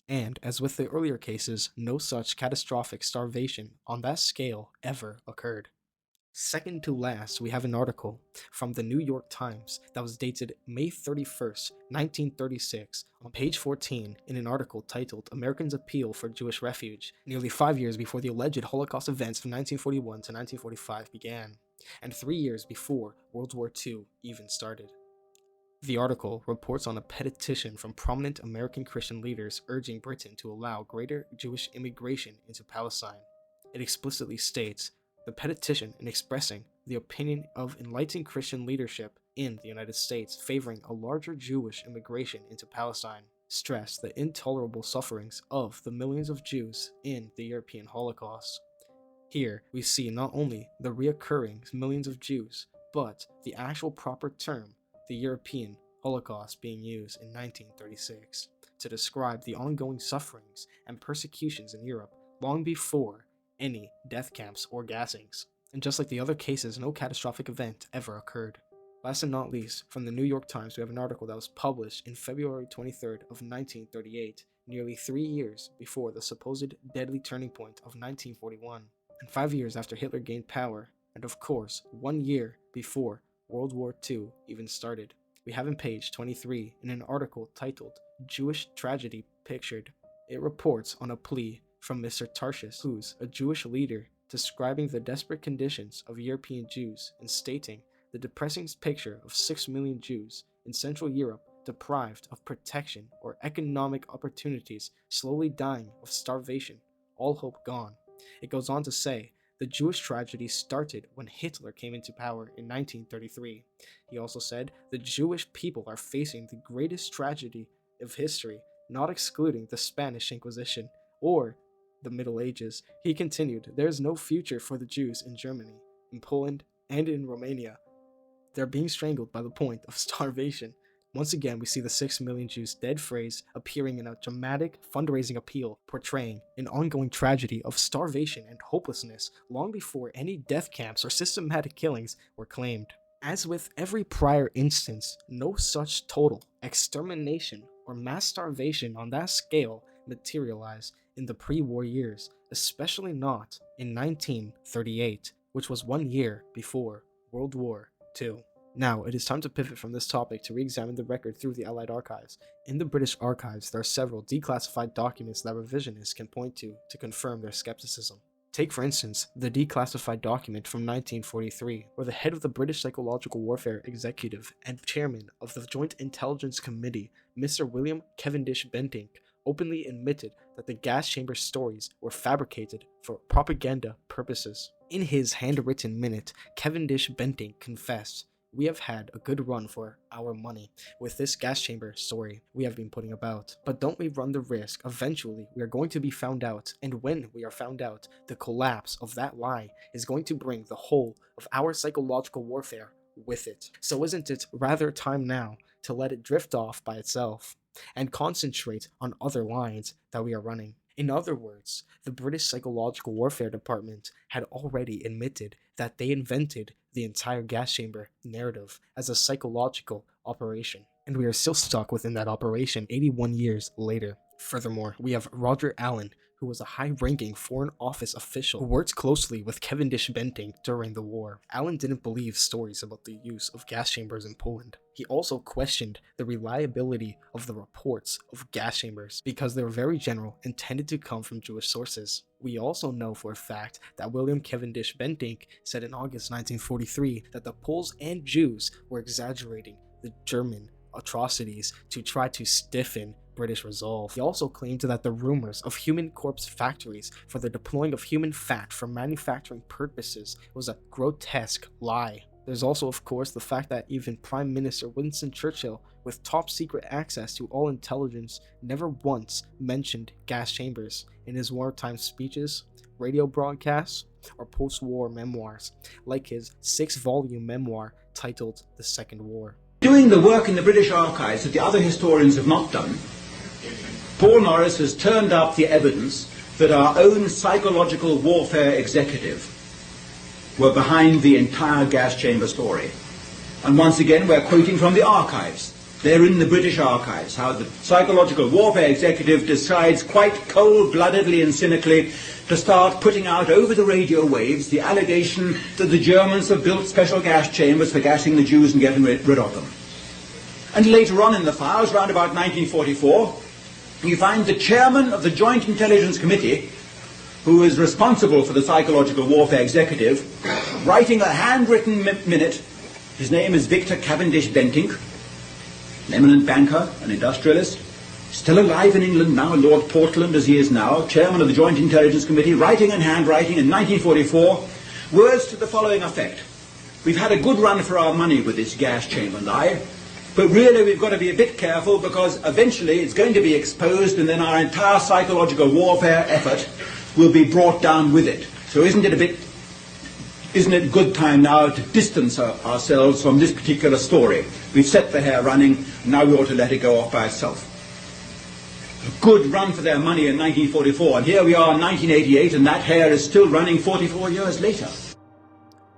And, as with the earlier cases, no such catastrophic starvation on that scale ever occurred. Second to last, we have an article from the New York Times that was dated May 31st, 1936, on page 14 in an article titled Americans Appeal for Jewish Refuge, nearly 5 years before the alleged Holocaust events from 1941 to 1945 began, and 3 years before World War II even started. The article reports on a petition from prominent American Christian leaders urging Britain to allow greater Jewish immigration into Palestine. It explicitly states, the petition in expressing the opinion of enlightened Christian leadership in the United States favoring a larger Jewish immigration into Palestine stressed the intolerable sufferings of the millions of Jews in the European Holocaust. Here we see not only the reoccurring millions of Jews, but the actual proper term, the European Holocaust, being used in 1936 to describe the ongoing sufferings and persecutions in Europe long before any death camps or gassings. And just like the other cases, no catastrophic event ever occurred. Last and not least, from the New York Times, we have an article that was published in February 23rd of 1938, nearly 3 years before the supposed deadly turning point of 1941, and 5 years after Hitler gained power, and of course, 1 year before World War II even started. We have in page 23 in an article titled Jewish Tragedy Pictured. It reports on a plea from Mr. Tarshish, who's a Jewish leader, describing the desperate conditions of European Jews and stating the depressing picture of 6 million Jews in Central Europe deprived of protection or economic opportunities, slowly dying of starvation, all hope gone. It goes on to say, the Jewish tragedy started when Hitler came into power in 1933. He also said, the Jewish people are facing the greatest tragedy of history, not excluding the Spanish Inquisition or the Middle Ages. He continued, there is no future for the Jews in Germany, in Poland, and in Romania. They're being strangled by the point of starvation. Once again, we see the 6 million Jews dead phrase appearing in a dramatic fundraising appeal portraying an ongoing tragedy of starvation and hopelessness long before any death camps or systematic killings were claimed. As with every prior instance, no such total extermination or mass starvation on that scale materialized in the pre-war years, especially not in 1938, which was 1 year before World War II. Now, it is time to pivot from this topic to re-examine the record through the Allied archives. In the British archives, there are several declassified documents that revisionists can point to confirm their skepticism. Take, for instance, the declassified document from 1943, where the head of the British Psychological Warfare Executive and chairman of the Joint Intelligence Committee, Mr. William Cavendish Bentinck, openly admitted that the gas chamber stories were fabricated for propaganda purposes. In his handwritten minute, Cavendish Bentinck confessed, We have had a good run for our money with this gas chamber story we have been putting about. But don't we run the risk eventually we are going to be found out, and when we are found out, the collapse of that lie is going to bring the whole of our psychological warfare with it. So isn't it rather time now to let it drift off by itself and concentrate on other lines that we are running? In other words, the British Psychological Warfare Department had already admitted that they invented the entire gas chamber narrative as a psychological operation, and we are still stuck within that operation 81 years later. Furthermore, we have Roger Allen, who was a high-ranking Foreign Office official who worked closely with Cavendish Bentinck during the war. Allen didn't believe stories about the use of gas chambers in Poland. He also questioned the reliability of the reports of gas chambers because they were very general and tended to come from Jewish sources. We also know for a fact that William Cavendish Bentinck said in August 1943 that the Poles and Jews were exaggerating the German atrocities to try to stiffen British resolve. He also claimed that the rumors of human corpse factories for the deploying of human fat for manufacturing purposes was a grotesque lie. There's also, of course, the fact that even Prime Minister Winston Churchill, with top secret access to all intelligence, never once mentioned gas chambers in his wartime speeches, radio broadcasts, or post-war memoirs, like his 6-volume memoir titled The Second War. Doing the work in the British archives that the other historians have not done, Paul Norris has turned up the evidence that our own psychological warfare executive were behind the entire gas chamber story. And once again, we're quoting from the archives. They're in the British archives, how the psychological warfare executive decides quite cold-bloodedly and cynically to start putting out over the radio waves the allegation that the Germans have built special gas chambers for gassing the Jews and getting rid of them. And later on in the files, around about 1944, you find the chairman of the Joint Intelligence Committee, who is responsible for the psychological warfare executive, writing a handwritten minute. His name is Victor Cavendish Bentinck, an eminent banker, an industrialist, still alive in England now, Lord Portland as he is now, chairman of the Joint Intelligence Committee, writing and handwriting in 1944, words to the following effect. We've had a good run for our money with this gas chamber lie, but really we've got to be a bit careful because eventually it's going to be exposed and then our entire psychological warfare effort will be brought down with it. So isn't it good time now to distance ourselves from this particular story? We've set the hair running, now we ought to let it go off by itself. A good run for their money in 1944, and here we are in 1988, and that hair is still running 44 years later.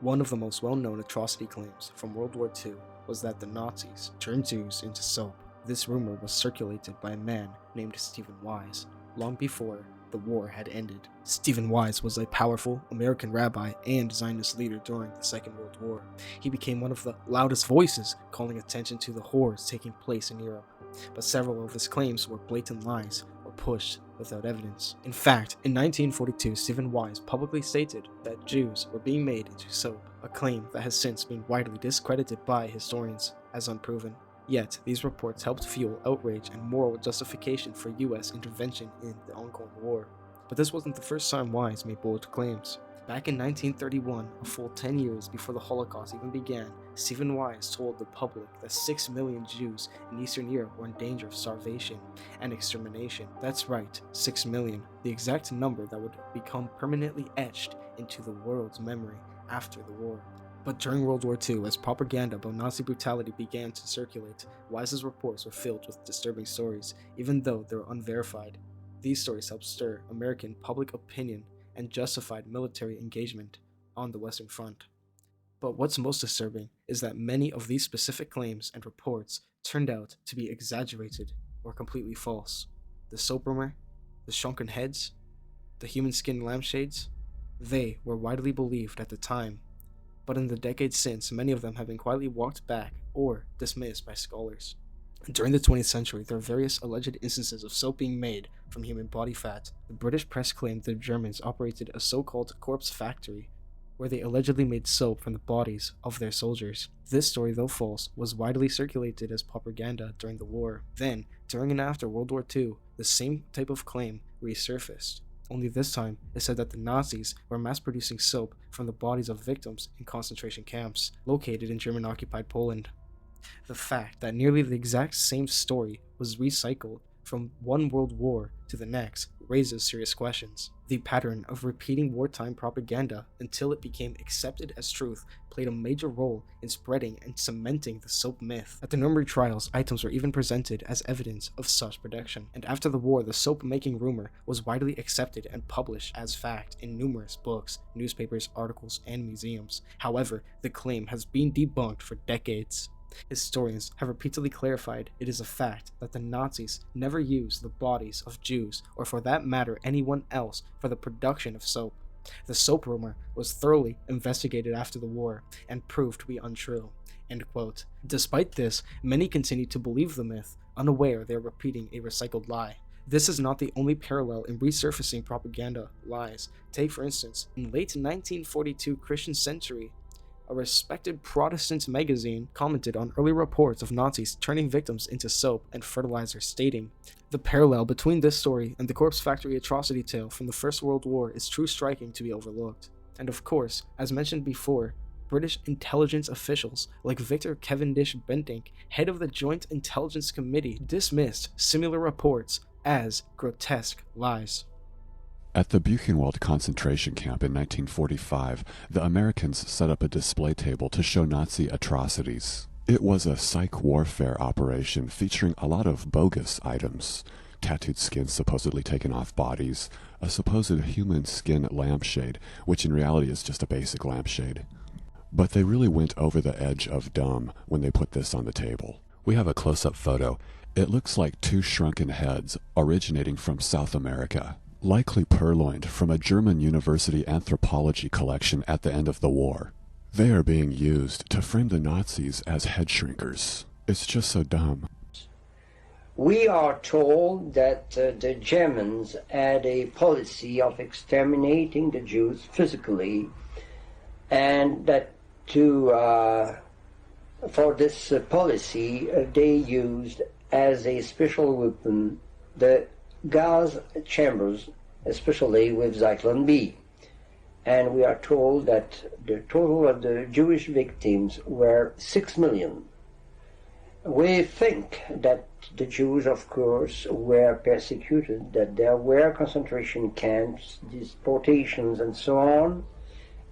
One of the most well-known atrocity claims from World War II was that the Nazis turned Jews into soap. This rumor was circulated by a man named Stephen Wise long before the war had ended. Stephen Wise was a powerful American rabbi and Zionist leader during the Second World War. He became one of the loudest voices calling attention to the horrors taking place in Europe, but several of his claims were blatant lies or pushed without evidence. In fact, in 1942, Stephen Wise publicly stated that Jews were being made into soap, a claim that has since been widely discredited by historians as unproven. Yet, these reports helped fuel outrage and moral justification for US intervention in the ongoing war. But this wasn't the first time Wise made bold claims. Back in 1931, a full 10 years before the Holocaust even began, Stephen Wise told the public that 6 million Jews in Eastern Europe were in danger of starvation and extermination. That's right, 6 million, the exact number that would become permanently etched into the world's memory after the war. But during World War II, as propaganda about Nazi brutality began to circulate, Wise's reports were filled with disturbing stories, even though they were unverified. These stories helped stir American public opinion and justified military engagement on the Western Front. But what's most disturbing is that many of these specific claims and reports turned out to be exaggerated or completely false. The soap rumor, the shrunken heads, the human skin lampshades, they were widely believed at the time, but in the decades since, many of them have been quietly walked back or dismissed by scholars. During the 20th century, there are various alleged instances of soap being made from human body fat. The British press claimed the Germans operated a so-called corpse factory, where they allegedly made soap from the bodies of their soldiers. This story, though false, was widely circulated as propaganda during the war. Then, during and after World War II, the same type of claim resurfaced. only this time it said that the Nazis were mass-producing soap from the bodies of victims in concentration camps located in German-occupied Poland. The fact that nearly the exact same story was recycled from one world war to the next raises serious questions. The pattern of repeating wartime propaganda until it became accepted as truth played a major role in spreading and cementing the soap myth. At the Nuremberg trials, items were even presented as evidence of such production, and after the war, the soap-making rumor was widely accepted and published as fact in numerous books, newspapers, articles, and museums. However, the claim has been debunked for decades. Historians have repeatedly clarified it is a fact that the Nazis never used the bodies of Jews, or for that matter anyone else, for the production of soap. The soap rumor was thoroughly investigated after the war and proved to be untrue." End quote. Despite this, many continue to believe the myth, unaware they are repeating a recycled lie. This is not the only parallel in resurfacing propaganda lies. Take for instance, in late 1942 Christian Century, a respected Protestant magazine commented on early reports of Nazis turning victims into soap and fertilizer, stating, "The parallel between this story and the corpse factory atrocity tale from the First World War is too striking to be overlooked." And of course, as mentioned before, British intelligence officials like Victor Cavendish Bentinck, head of the Joint Intelligence Committee, dismissed similar reports as grotesque lies. At the Buchenwald concentration camp in 1945, the Americans set up a display table to show Nazi atrocities. It was a psych warfare operation featuring a lot of bogus items: tattooed skins supposedly taken off bodies, a supposed human skin lampshade, which in reality is just a basic lampshade. But they really went over the edge of dumb when they put this on the table. We have a close-up photo. It looks like two shrunken heads originating from South America, likely purloined from a German university anthropology collection at the end of the war. They are being used to frame the Nazis as head shrinkers. It's just so dumb. We are told that the Germans had a policy of exterminating the Jews physically, and that for this policy they used as a special weapon the gas chambers, especially with Zyklon B. And we are told that the total of the Jewish victims were 6 million. We think that the Jews, of course, were persecuted, that there were concentration camps, deportations, and so on,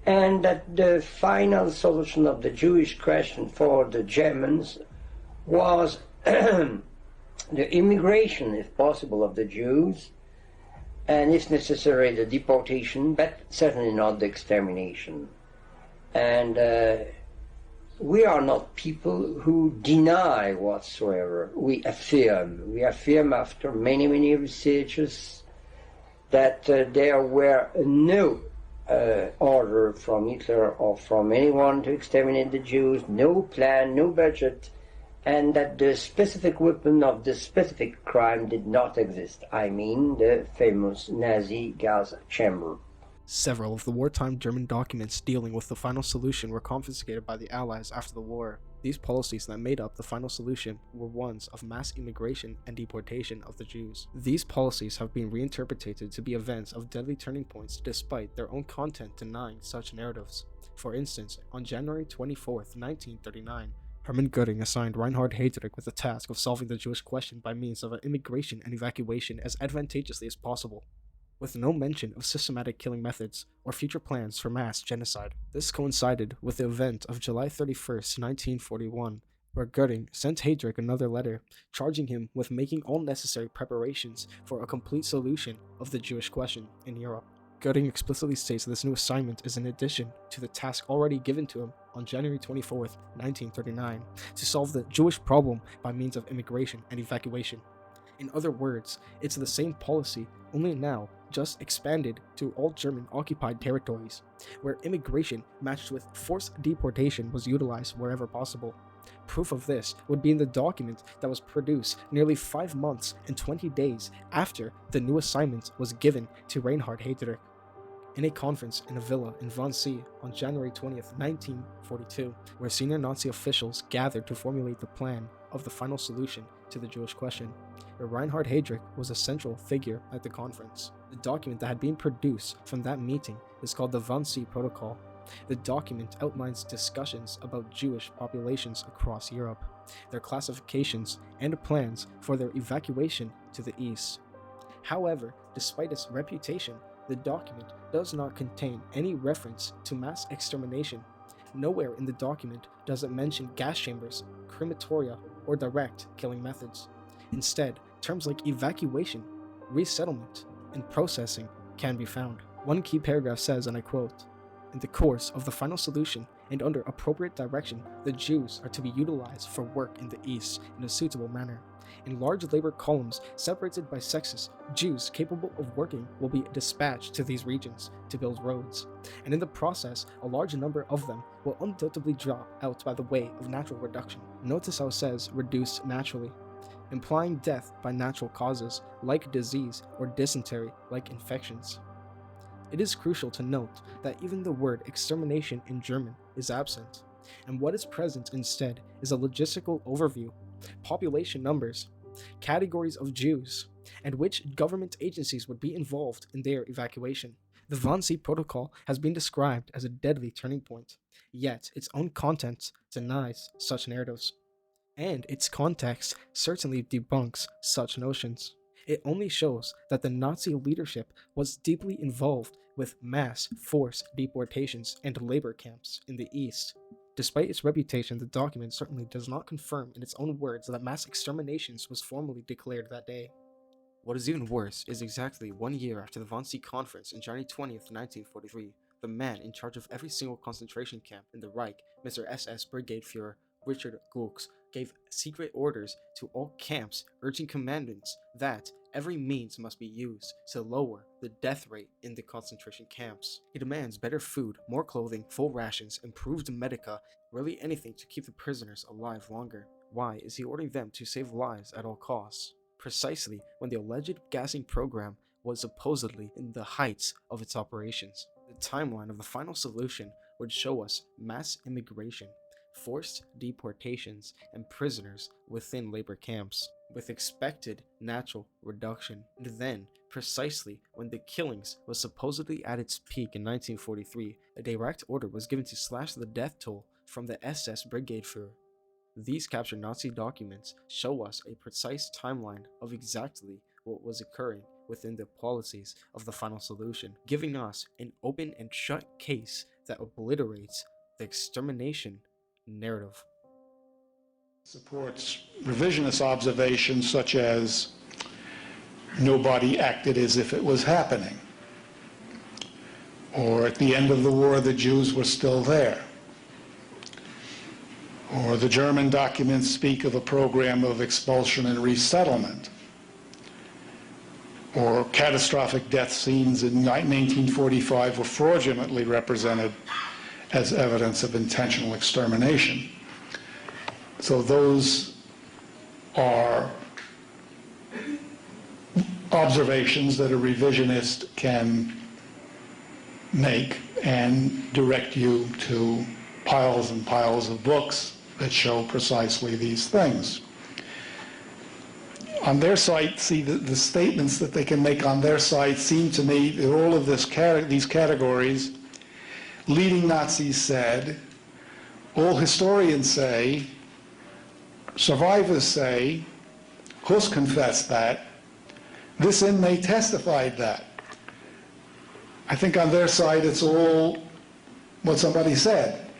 and that the final solution of the Jewish question for the Germans was the immigration, if possible, of the Jews, and if necessary the deportation, but certainly not the extermination. And we are not people who deny whatsoever. We affirm after many, many researches that there were no order from Hitler or from anyone to exterminate the Jews, no plan, no budget, and that the specific weapon of the specific crime did not exist. I mean the famous Nazi gas chamber. Several of the wartime German documents dealing with the final solution were confiscated by the Allies after the war. These policies that made up the final solution were ones of mass immigration and deportation of the Jews. These policies have been reinterpreted to be events of deadly turning points despite their own content denying such narratives. For instance, on January 24th, 1939, Hermann Göring assigned Reinhard Heydrich with the task of solving the Jewish question by means of immigration and evacuation as advantageously as possible, with no mention of systematic killing methods or future plans for mass genocide. This coincided with the event of July 31st, 1941, where Göring sent Heydrich another letter, charging him with making all necessary preparations for a complete solution of the Jewish question in Europe. Göring explicitly states this new assignment is in addition to the task already given to him on January 24th, 1939, to solve the Jewish problem by means of immigration and evacuation. In other words, it's the same policy, only now just expanded to all German-occupied territories, where immigration matched with forced deportation was utilized wherever possible. Proof of this would be in the document that was produced nearly 5 months and 20 days after the new assignment was given to Reinhard Heydrich. In a conference in a villa in Wannsee on January 20th, 1942, where senior Nazi officials gathered to formulate the plan of the final solution, to the Jewish question. Reinhard Heydrich was a central figure at the conference. The document that had been produced from that meeting is called the Wannsee Protocol. The document outlines discussions about Jewish populations across Europe, their classifications, and plans for their evacuation to the east. However, despite its reputation, the document does not contain any reference to mass extermination. Nowhere in the document does it mention gas chambers, crematoria, or direct killing methods. Instead, terms like evacuation, resettlement, and processing can be found. One key paragraph says, and I quote, "In the course of the final solution and under appropriate direction, the Jews are to be utilized for work in the East in a suitable manner. In large labor columns separated by sexes, Jews capable of working will be dispatched to these regions to build roads, and in the process, a large number of them will undoubtedly drop out by the way of natural reduction." Notice how it says reduce naturally, implying death by natural causes like disease or dysentery like infections. It is crucial to note that even the word extermination in German is absent, and what is present instead is a logistical overview, population numbers, categories of Jews, and which government agencies would be involved in their evacuation. The Wannsee Protocol has been described as a deadly turning point, yet its own content denies such narratives, and its context certainly debunks such notions. It only shows that the Nazi leadership was deeply involved with mass forced deportations and labor camps in the East. Despite its reputation, the document certainly does not confirm in its own words that mass exterminations was formally declared that day. What is even worse is exactly 1 year after the Wannsee Conference on January 20th, 1943, the man in charge of every single concentration camp in the Reich, Mr. SS Brigade Führer Richard Glucks, gave secret orders to all camps urging commandants that every means must be used to lower the death rate in the concentration camps. He demands better food, more clothing, full rations, improved medica, really anything to keep the prisoners alive longer. Why is he ordering them to save lives at all costs? Precisely when the alleged gassing program was supposedly in the heights of its operations. The timeline of the final solution would show us mass immigration, forced deportations, and prisoners within labor camps, with expected natural reduction. And then, precisely when the killings was supposedly at its peak in 1943, a direct order was given to slash the death toll from the SS Brigade Führer. These captured Nazi documents show us a precise timeline of exactly what was occurring within the policies of the final solution, giving us an open and shut case that obliterates the extermination narrative. Supports revisionist observations such as nobody acted as if it was happening, or at the end of the war the Jews were still there, or the German documents speak of a program of expulsion and resettlement, or catastrophic death scenes in 1945 were fraudulently represented as evidence of intentional extermination. So those are observations that a revisionist can make and direct you to piles and piles of books that show precisely these things. On their site, see, the statements that they can make on their site seem to me that all of these categories, leading Nazis said, all historians say, survivors say, Hus confessed that, this inmate testified that. I think on their side it's all what somebody said.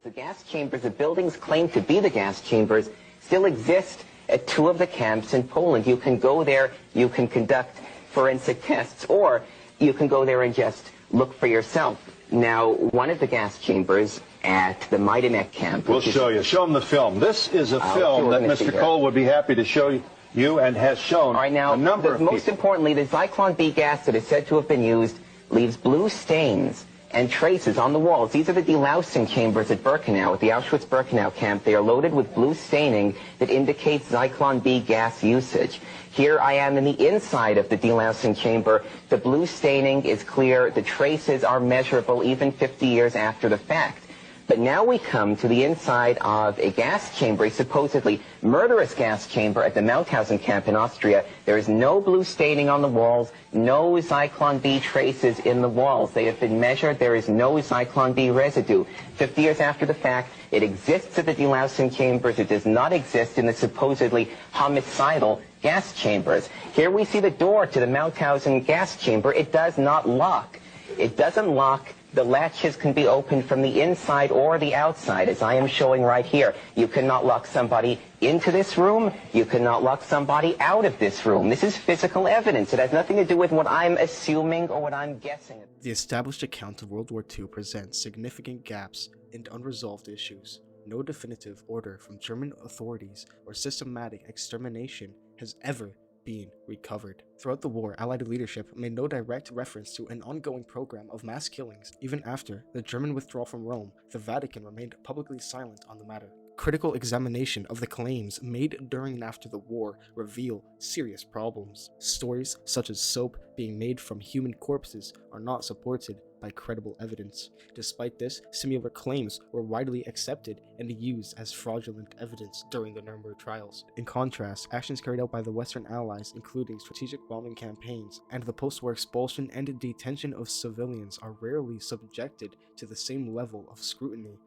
The gas chambers, the buildings claimed to be the gas chambers, still exist at 2 of the camps in Poland. You can go there, you can conduct forensic tests, or you can go there and just look for yourself. Now, one of the gas chambers at the Majdanek camp... We'll show you. Show them the film. This is a film that Mr. Cole would be happy to show you and has shown a number of people. Most importantly, the Zyklon B gas that is said to have been used leaves blue stains and traces on the walls. These are the delousing chambers at Birkenau, at the Auschwitz-Birkenau camp. They are loaded with blue staining that indicates Zyklon B gas usage. Here I am in the inside of the delousing chamber. The blue staining is clear. The traces are measurable even 50 years after the fact. But now we come to the inside of a gas chamber, a supposedly murderous gas chamber at the Mauthausen camp in Austria. There is no blue staining on the walls, no Zyklon B traces in the walls. They have been measured. There is no Zyklon B residue. 50 years after the fact, it exists at the delousing chambers. It does not exist in the supposedly homicidal gas chambers. Here we see the door to the Mauthausen gas chamber. It does not lock. It doesn't lock. The latches can be opened from the inside or the outside, as I am showing right here. You cannot lock somebody into this room. You cannot lock somebody out of this room. This is physical evidence. It has nothing to do with what I'm assuming or what I'm guessing. The established account of World War II presents significant gaps and unresolved issues. No definitive order from German authorities or systematic extermination has ever been recovered. Throughout the war, Allied leadership made no direct reference to an ongoing program of mass killings. Even after the German withdrawal from Rome, the Vatican remained publicly silent on the matter. Critical examination of the claims made during and after the war reveal serious problems. Stories such as soap being made from human corpses are not supported by credible evidence. Despite this, similar claims were widely accepted and used as fraudulent evidence during the Nuremberg trials. In contrast, actions carried out by the Western Allies, including strategic bombing campaigns and the post-war expulsion and detention of civilians, are rarely subjected to the same level of scrutiny.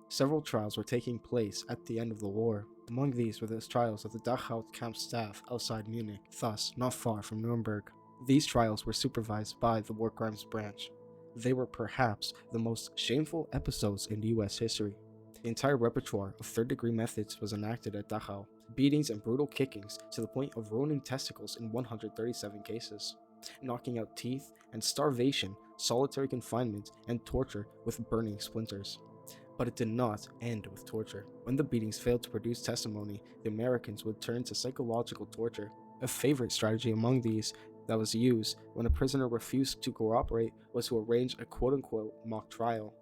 Several trials were taking place at the end of the war. Among these were the trials of the Dachau camp staff outside Munich, thus not far from Nuremberg. These trials were supervised by the War Crimes Branch. They were perhaps the most shameful episodes in US history. The entire repertoire of third-degree methods was enacted at Dachau, beatings and brutal kickings to the point of ruining testicles in 137 cases, knocking out teeth, and starvation, solitary confinement, and torture with burning splinters. But it did not end with torture. When the beatings failed to produce testimony, the Americans would turn to psychological torture. A favorite strategy among these that was used when a prisoner refused to cooperate was to arrange a quote-unquote mock trial.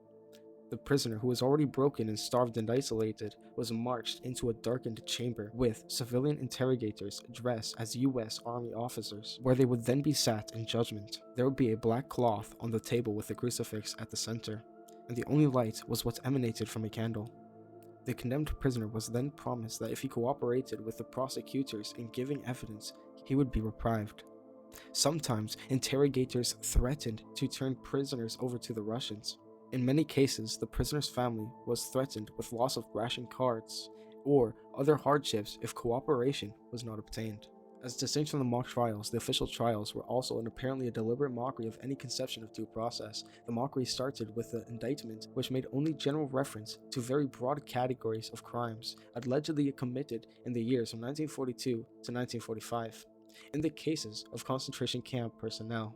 The prisoner, who was already broken and starved and isolated, was marched into a darkened chamber with civilian interrogators dressed as US Army officers, where they would then be sat in judgment. There would be a black cloth on the table with a crucifix at the center, and the only light was what emanated from a candle. The condemned prisoner was then promised that if he cooperated with the prosecutors in giving evidence, he would be reprieved. Sometimes, interrogators threatened to turn prisoners over to the Russians. In many cases, the prisoner's family was threatened with loss of ration cards or other hardships if cooperation was not obtained. As distinct from the mock trials, the official trials were also apparently a deliberate mockery of any conception of due process. The mockery started with the indictment, which made only general reference to very broad categories of crimes allegedly committed in the years from 1942 to 1945. In the cases of concentration camp personnel,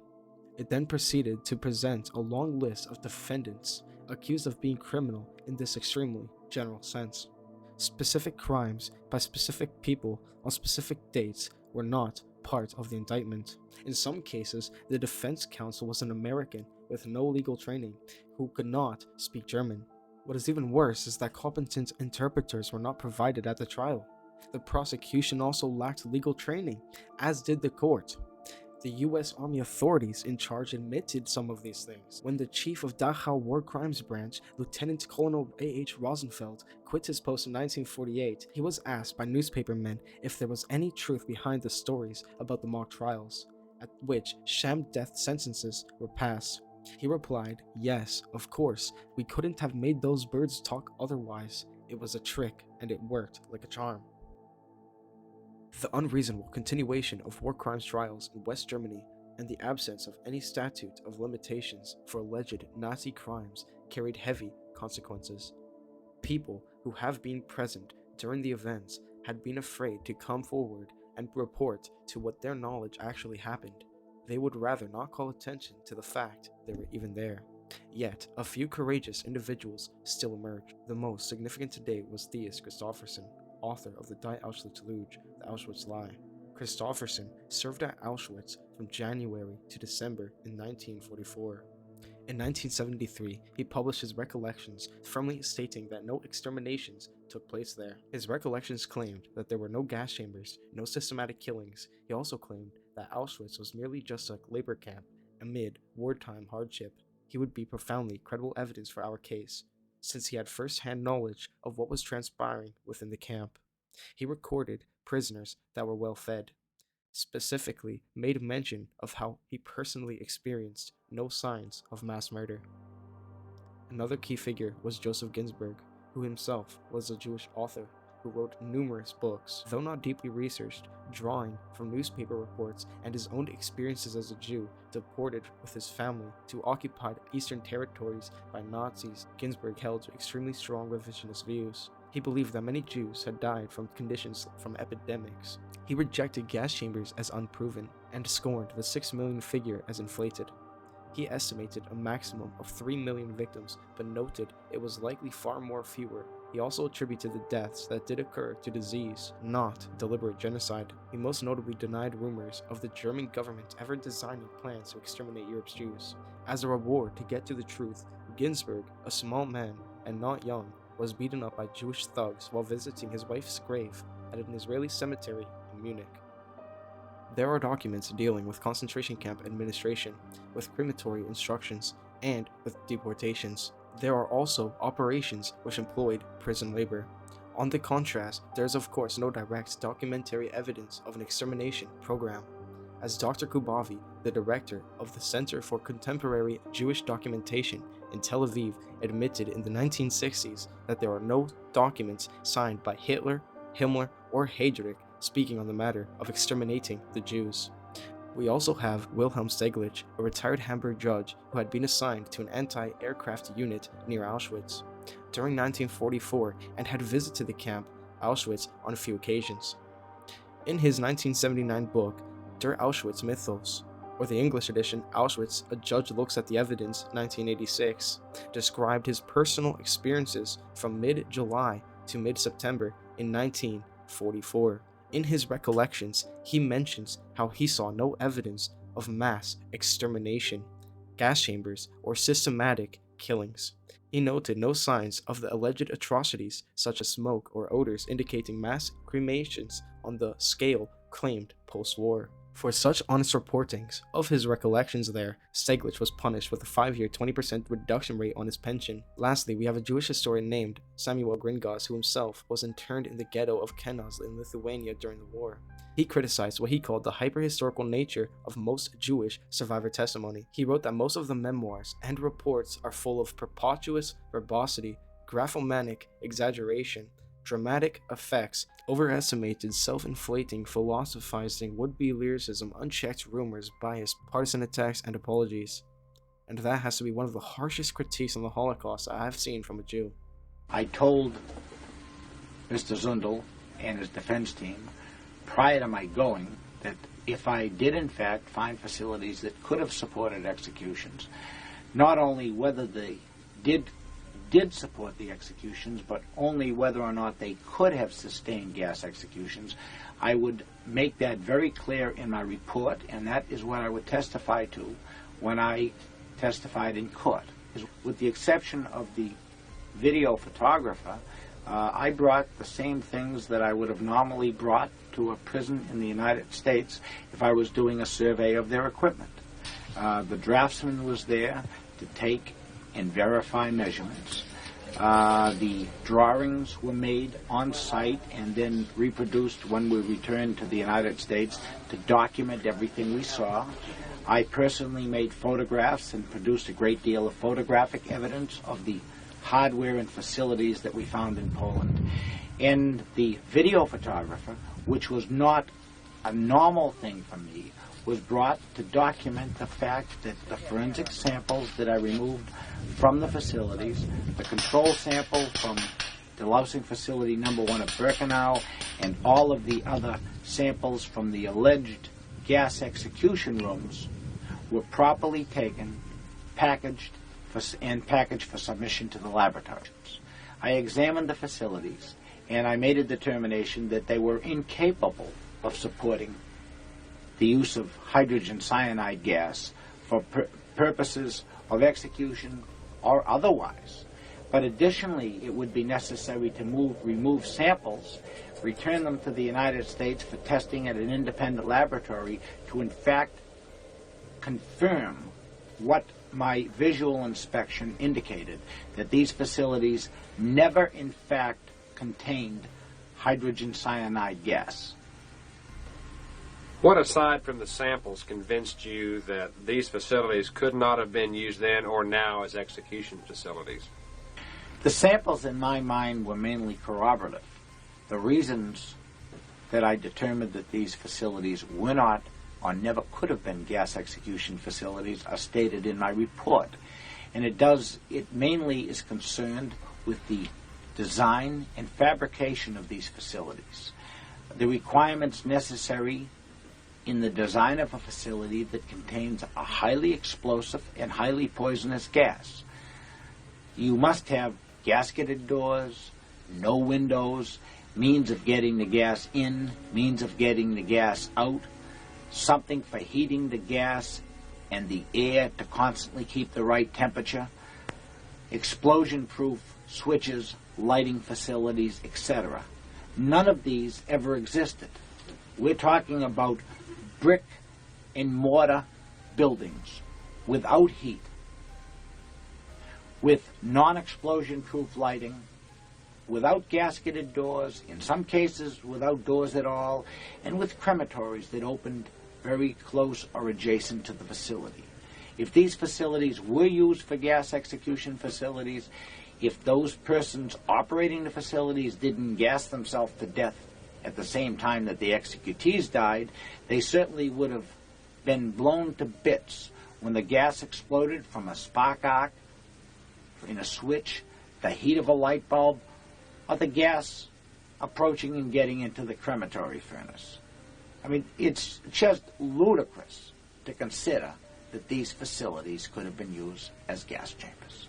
it then proceeded to present a long list of defendants accused of being criminal in this extremely general sense. Specific crimes by specific people on specific dates were not part of the indictment. In some cases, the defense counsel was an American with no legal training who could not speak German. What is even worse is that competent interpreters were not provided at the trial. The prosecution also lacked legal training, as did the court. The US Army authorities in charge admitted some of these things. When the chief of Dachau War Crimes Branch, Lieutenant Colonel A.H. Rosenfeld, quit his post in 1948, he was asked by newspapermen if there was any truth behind the stories about the mock trials, at which sham death sentences were passed. He replied, "Yes, of course, we couldn't have made those birds talk otherwise. It was a trick, and it worked like a charm." The unreasonable continuation of war crimes trials in West Germany and the absence of any statute of limitations for alleged Nazi crimes carried heavy consequences. People who have been present during the events had been afraid to come forward and report to what their knowledge actually happened. They would rather not call attention to the fact they were even there. Yet, a few courageous individuals still emerged. The most significant to date was Theis Christofferson, author of the Die Auschwitz Lüge, The Auschwitz Lie. Christofferson served at Auschwitz from January to December in 1944. In 1973, he published his recollections, firmly stating that no exterminations took place there. His recollections claimed that there were no gas chambers, no systematic killings. He also claimed that Auschwitz was merely just a labor camp amid wartime hardship. He would be profoundly credible evidence for our case. since he had first-hand knowledge of what was transpiring within the camp. He recorded prisoners that were well fed, specifically made mention of how he personally experienced no signs of mass murder. Another key figure was Joseph Ginsburg, who himself was a Jewish author who wrote numerous books, though not deeply researched, drawing from newspaper reports and his own experiences as a Jew deported with his family to occupied eastern territories by Nazis. Ginsburg held extremely strong revisionist views. He believed that many Jews had died from conditions from epidemics. He rejected gas chambers as unproven and scorned the 6 million figure as inflated. He estimated a maximum of 3 million victims, but noted it was likely far more fewer. He also attributed the deaths that did occur to disease, not deliberate genocide. He most notably denied rumors of the German government ever designing plans to exterminate Europe's Jews. As a reward to get to the truth, Ginsburg, a small man and not young, was beaten up by Jewish thugs while visiting his wife's grave at an Israeli cemetery in Munich. There are documents dealing with concentration camp administration, with crematory instructions, and with deportations. There are also operations which employed prison labor. On the contrast, there is of course no direct documentary evidence of an extermination program. As Dr. Kubavi, the director of the Center for Contemporary Jewish Documentation in Tel Aviv, admitted in the 1960s that there are no documents signed by Hitler, Himmler, or Heydrich speaking on the matter of exterminating the Jews. We also have Wilhelm Stieglitz, a retired Hamburg judge who had been assigned to an anti-aircraft unit near Auschwitz during 1944 and had visited the camp Auschwitz on a few occasions. In his 1979 book, Der Auschwitz Mythos, or the English edition Auschwitz, A Judge Looks at the Evidence, 1986, described his personal experiences from mid-July to mid-September in 1944. In his recollections, he mentions how he saw no evidence of mass extermination, gas chambers, or systematic killings. He noted no signs of the alleged atrocities such as smoke or odors indicating mass cremations on the scale claimed post-war. For such honest reportings of his recollections there, Stieglitz was punished with a 5-year 20% reduction rate on his pension. Lastly, we have a Jewish historian named Samuel Gringas, who himself was interned in the ghetto of Kenos in Lithuania during the war. He criticized what he called the hyper-historical nature of most Jewish survivor testimony. He wrote that most of the memoirs and reports are full of preposterous verbosity, graphomanic exaggeration, dramatic effects, overestimated, self-inflating, philosophizing, would-be lyricism, unchecked rumors, bias, partisan attacks, and apologies. And that has to be one of the harshest critiques on the Holocaust I have seen from a Jew. I told Mr. Zundel and his defense team prior to my going that if I did in fact find facilities that could have supported executions, not only whether they did support the executions, but only whether or not they could have sustained gas executions, I would make that very clear in my report, and that is what I would testify to when I testified in court. With the exception of the video photographer, I brought the same things that I would have normally brought to a prison in the United States if I was doing a survey of their equipment. The draftsman was there to take and verify measurements. The drawings were made on site and then reproduced when we returned to the United States to document everything we saw. I personally made photographs and produced a great deal of photographic evidence of the hardware and facilities that we found in Poland. And the video photographer, which was not a normal thing for me, was brought to document the fact that the forensic samples that I removed from the facilities, the control sample from the lousing facility number 1 of Birkenau, and all of the other samples from the alleged gas execution rooms were properly taken, packaged for submission to the laboratories. I examined the facilities, and I made a determination that they were incapable of supporting the use of hydrogen cyanide gas for purposes of execution or otherwise. But additionally, it would be necessary to remove samples, return them to the United States for testing at an independent laboratory to in fact confirm what my visual inspection indicated, that these facilities never in fact contained hydrogen cyanide gas. What, aside from the samples, convinced you that these facilities could not have been used then or now as execution facilities? The samples in my mind were mainly corroborative. The reasons that I determined that these facilities were not or never could have been gas execution facilities are stated in my report. And it mainly is concerned with the design and fabrication of these facilities. The requirements necessary in the design of a facility that contains a highly explosive and highly poisonous gas. You must have gasketed doors, no windows, means of getting the gas in, means of getting the gas out, something for heating the gas and the air to constantly keep the right temperature, explosion-proof switches, lighting facilities, etc. None of these ever existed. We're talking about brick and mortar buildings without heat, with non-explosion proof lighting, without gasketed doors, in some cases without doors at all, and with crematories that opened very close or adjacent to the facility. If these facilities were used for gas execution facilities, if those persons operating the facilities didn't gas themselves to death at the same time that the executees died, they certainly would have been blown to bits when the gas exploded from a spark arc in a switch, the heat of a light bulb, or the gas approaching and getting into the crematory furnace. I mean, it's just ludicrous to consider that these facilities could have been used as gas chambers.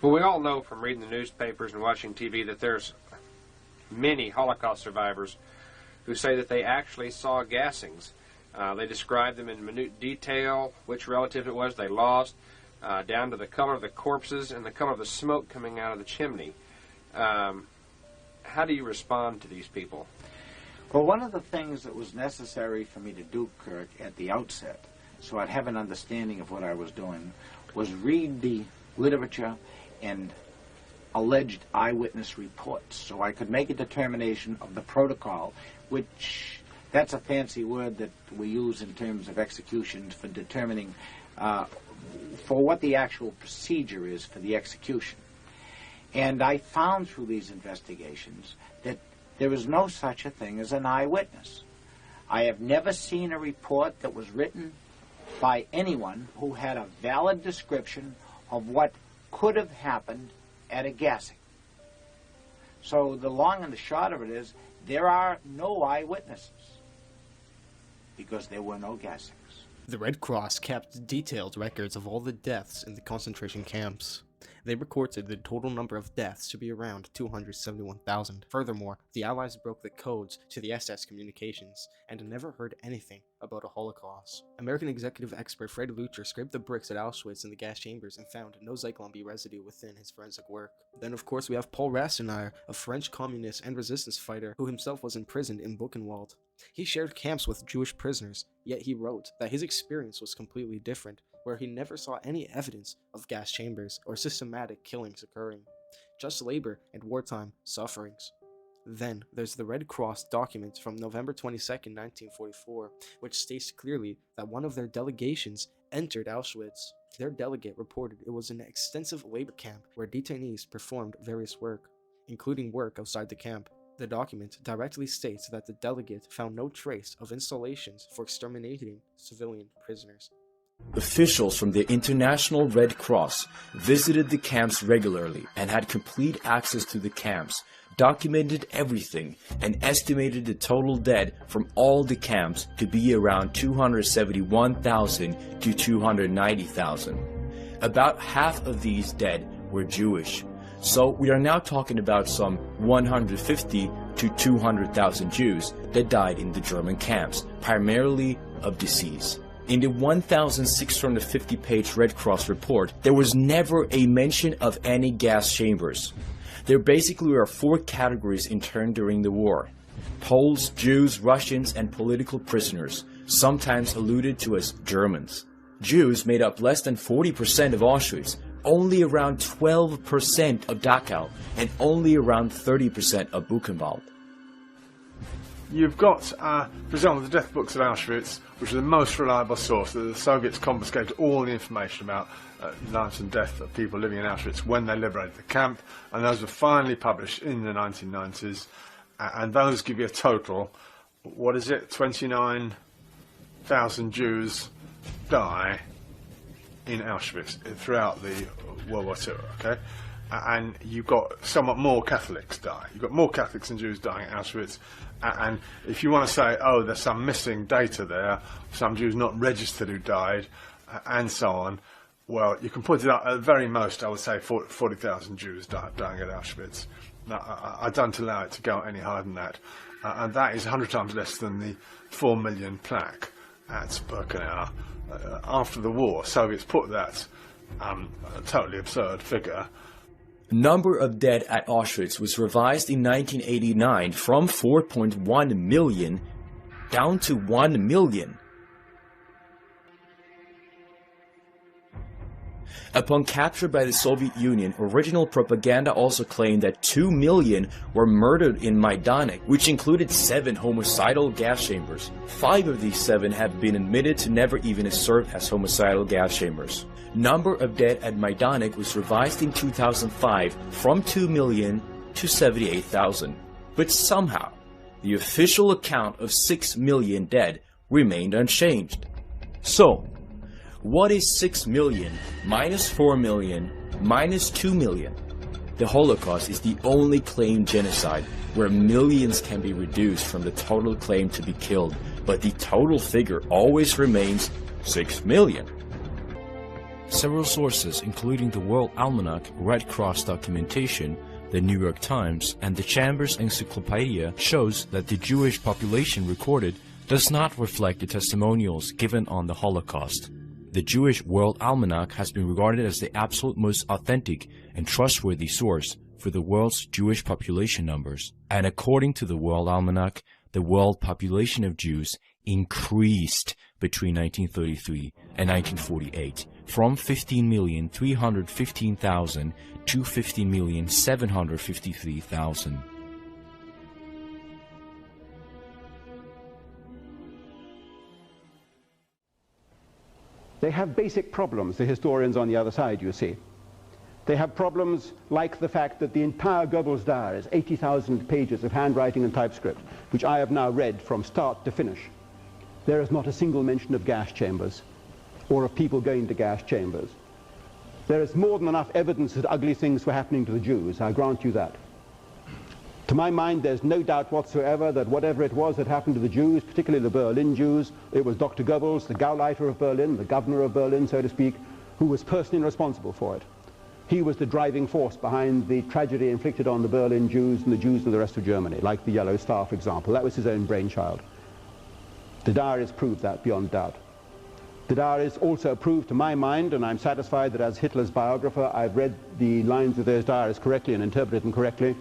Well, we all know from reading the newspapers and watching TV that there's many Holocaust survivors who say that they actually saw gassings. They describe them in minute detail, which relative it was they lost, down to the color of the corpses and the color of the smoke coming out of the chimney. How do you respond to these people? Well, one of the things that was necessary for me to do, Kirk, at the outset, so I'd have an understanding of what I was doing, was read the literature and alleged eyewitness reports, so I could make a determination of the protocol, which, that's a fancy word that we use in terms of executions for determining for what the actual procedure is for the execution. And I found through these investigations that there is no such a thing as an eyewitness. I have never seen a report that was written by anyone who had a valid description of what could have happened at a gassing. So the long and the short of it is, there are no eyewitnesses because there were no gassings. The Red Cross kept detailed records of all the deaths in the concentration camps. They recorded the total number of deaths to be around 271,000. Furthermore, the Allies broke the codes to the SS communications and never heard anything about a Holocaust. American executive expert Fred Lucher scraped the bricks at Auschwitz in the gas chambers and found no Zyklon B residue within his forensic work. Then, of course, we have Paul Rassendyr, a French communist and resistance fighter who himself was imprisoned in Buchenwald. He shared camps with Jewish prisoners, yet he wrote that his experience was completely different, where he never saw any evidence of gas chambers or systematic killings occurring, just labor and wartime sufferings. Then there's the Red Cross document from November 22, 1944, which states clearly that one of their delegations entered Auschwitz. Their delegate reported it was an extensive labor camp where detainees performed various work, including work outside the camp. The document directly states that the delegate found no trace of installations for exterminating civilian prisoners. Officials from the International Red Cross visited the camps regularly and had complete access to the camps, documented everything, and estimated the total dead from all the camps to be around 271,000 to 290,000. About half of these dead were Jewish. So we are now talking about some 150 to 200,000 Jews that died in the German camps, primarily of disease. In the 1,650-page Red Cross report, there was never a mention of any gas chambers. There basically were 4 categories interned during the war: Poles, Jews, Russians, and political prisoners, sometimes alluded to as Germans. Jews made up less than 40% of Auschwitz, only around 12% of Dachau, and only around 30% of Buchenwald. You've got, for example, the death books of Auschwitz, which are the most reliable source. The Soviets confiscated all the information about lives and death of people living in Auschwitz when they liberated the camp, and those were finally published in the 1990s, and those give you a total, what is it, 29,000 Jews die in Auschwitz throughout the World War II, okay? And you've got somewhat more Catholics die. You've got more Catholics than Jews dying at Auschwitz. And if you want to say, oh, there's some missing data there, some Jews not registered who died, and so on, well, you can put it up at very most, I would say, 40,000 Jews dying at Auschwitz. Now, I don't allow it to go any higher than that. And that is 100 times less than the 4 million plaque at Birkenau after the war. Soviets put that totally absurd figure. Number of dead at Auschwitz was revised in 1989 from 4.1 million down to 1 million. Upon capture by the Soviet Union, original propaganda also claimed that 2 million were murdered in Majdanek, which included 7 homicidal gas chambers. 5 of these 7 have been admitted to never even have served as homicidal gas chambers. Number of dead at Majdanek was revised in 2005 from 2 million to 78,000. But somehow, the official account of 6 million dead remained unchanged. So, what is 6 million minus 4 million minus 2 million? The Holocaust is the only claimed genocide where millions can be reduced from the total claim to be killed, but the total figure always remains 6 million. Several sources, including the World Almanac, Red Cross documentation, the New York Times, and the Chambers Encyclopedia, shows that the Jewish population recorded does not reflect the testimonials given on the Holocaust. The Jewish World Almanac has been regarded as the absolute most authentic and trustworthy source for the world's Jewish population numbers. And according to the World Almanac, the world population of Jews increased between 1933 and 1948 from 15,315,000 to 15,753,000. They have basic problems, the historians on the other side, you see. They have problems like the fact that the entire Goebbels diary is 80,000 pages of handwriting and typescript, which I have now read from start to finish. There is not a single mention of gas chambers or of people going to gas chambers. There is more than enough evidence that ugly things were happening to the Jews, I grant you that. To my mind, there's no doubt whatsoever that whatever it was that happened to the Jews, particularly the Berlin Jews, it was Dr. Goebbels, the Gauleiter of Berlin, the governor of Berlin, so to speak, who was personally responsible for it. He was the driving force behind the tragedy inflicted on the Berlin Jews and the Jews in the rest of Germany, like the Yellow Star, for example. That was his own brainchild. The diaries prove that beyond doubt. The diaries also prove, to my mind, and I'm satisfied that as Hitler's biographer I've read the lines of those diaries correctly and interpreted them correctly,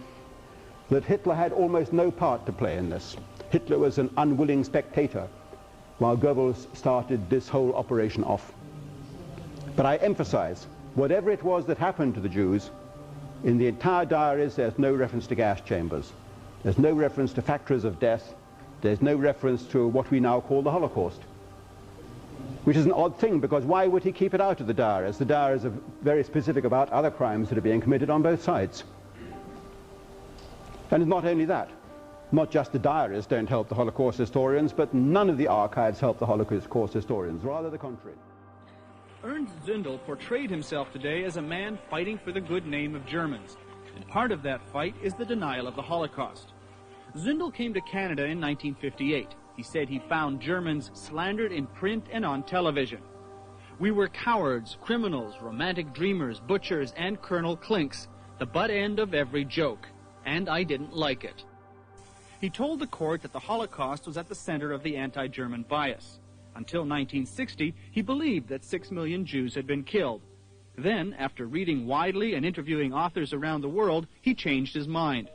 that Hitler had almost no part to play in this. Hitler was an unwilling spectator while Goebbels started this whole operation off. But I emphasize, whatever it was that happened to the Jews, in the entire diaries there's no reference to gas chambers. There's no reference to factories of death. There's no reference to what we now call the Holocaust. Which is an odd thing, because why would he keep it out of the diaries? The diaries are very specific about other crimes that are being committed on both sides. And it's not only that. Not just the diaries don't help the Holocaust historians, but none of the archives help the Holocaust historians, rather the contrary. Ernst Zündel portrayed himself today as a man fighting for the good name of Germans, and part of that fight is the denial of the Holocaust. Zündel came to Canada in 1958. He said he found Germans slandered in print and on television. We were cowards, criminals, romantic dreamers, butchers, and Colonel Klinks, the butt end of every joke. And I didn't like it. He told the court that the Holocaust was at the center of the anti-German bias. Until 1960, he believed that 6 million Jews had been killed. Then, after reading widely and interviewing authors around the world, he changed his mind.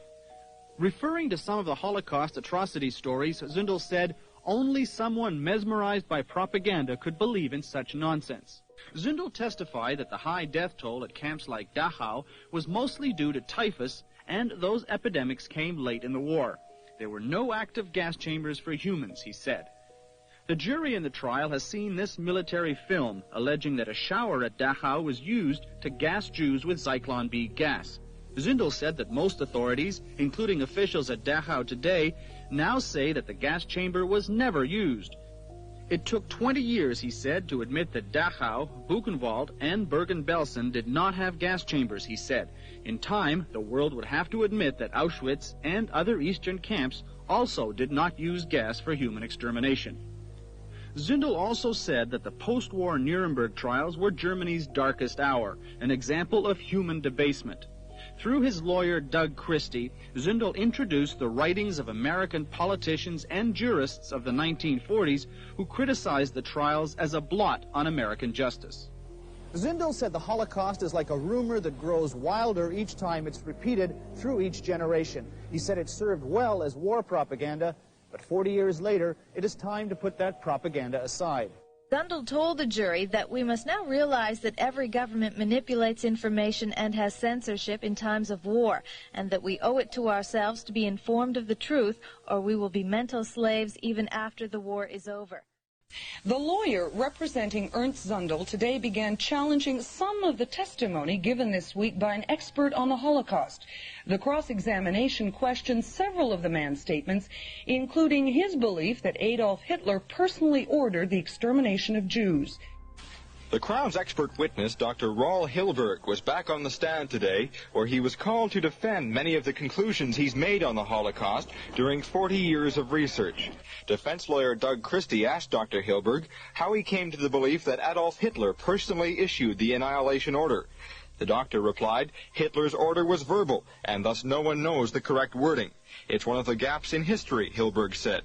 Referring to some of the Holocaust atrocity stories, Zündel said, Only someone mesmerized by propaganda could believe in such nonsense. Zundel testified that the high death toll at camps like Dachau was mostly due to typhus, and those epidemics came late in the war. There were no active gas chambers for humans, he said. The jury in the trial has seen this military film, alleging that a shower at Dachau was used to gas Jews with Zyklon B gas. Zundel said that most authorities, including officials at Dachau today, now say that the gas chamber was never used. It took 20 years, he said, to admit that Dachau, Buchenwald, and Bergen-Belsen did not have gas chambers, he said. In time, the world would have to admit that Auschwitz and other eastern camps also did not use gas for human extermination. Zundel also said that the post-war Nuremberg trials were Germany's darkest hour, an example of human debasement. Through his lawyer, Doug Christie, Zundel introduced the writings of American politicians and jurists of the 1940s who criticized the trials as a blot on American justice. Zundel said the Holocaust is like a rumor that grows wilder each time it's repeated through each generation. He said it served well as war propaganda, but 40 years later, it is time to put that propaganda aside. Zundel told the jury that we must now realize that every government manipulates information and has censorship in times of war, and that we owe it to ourselves to be informed of the truth, or we will be mental slaves even after the war is over. The lawyer representing Ernst Zundel today began challenging some of the testimony given this week by an expert on the Holocaust. The cross-examination questioned several of the man's statements, including his belief that Adolf Hitler personally ordered the extermination of Jews. The Crown's expert witness, Dr. Raul Hilberg, was back on the stand today, where he was called to defend many of the conclusions he's made on the Holocaust during 40 years of research. Defense lawyer Doug Christie asked Dr. Hilberg how he came to the belief that Adolf Hitler personally issued the annihilation order. The doctor replied, Hitler's order was verbal, and thus no one knows the correct wording. It's one of the gaps in history, Hilberg said.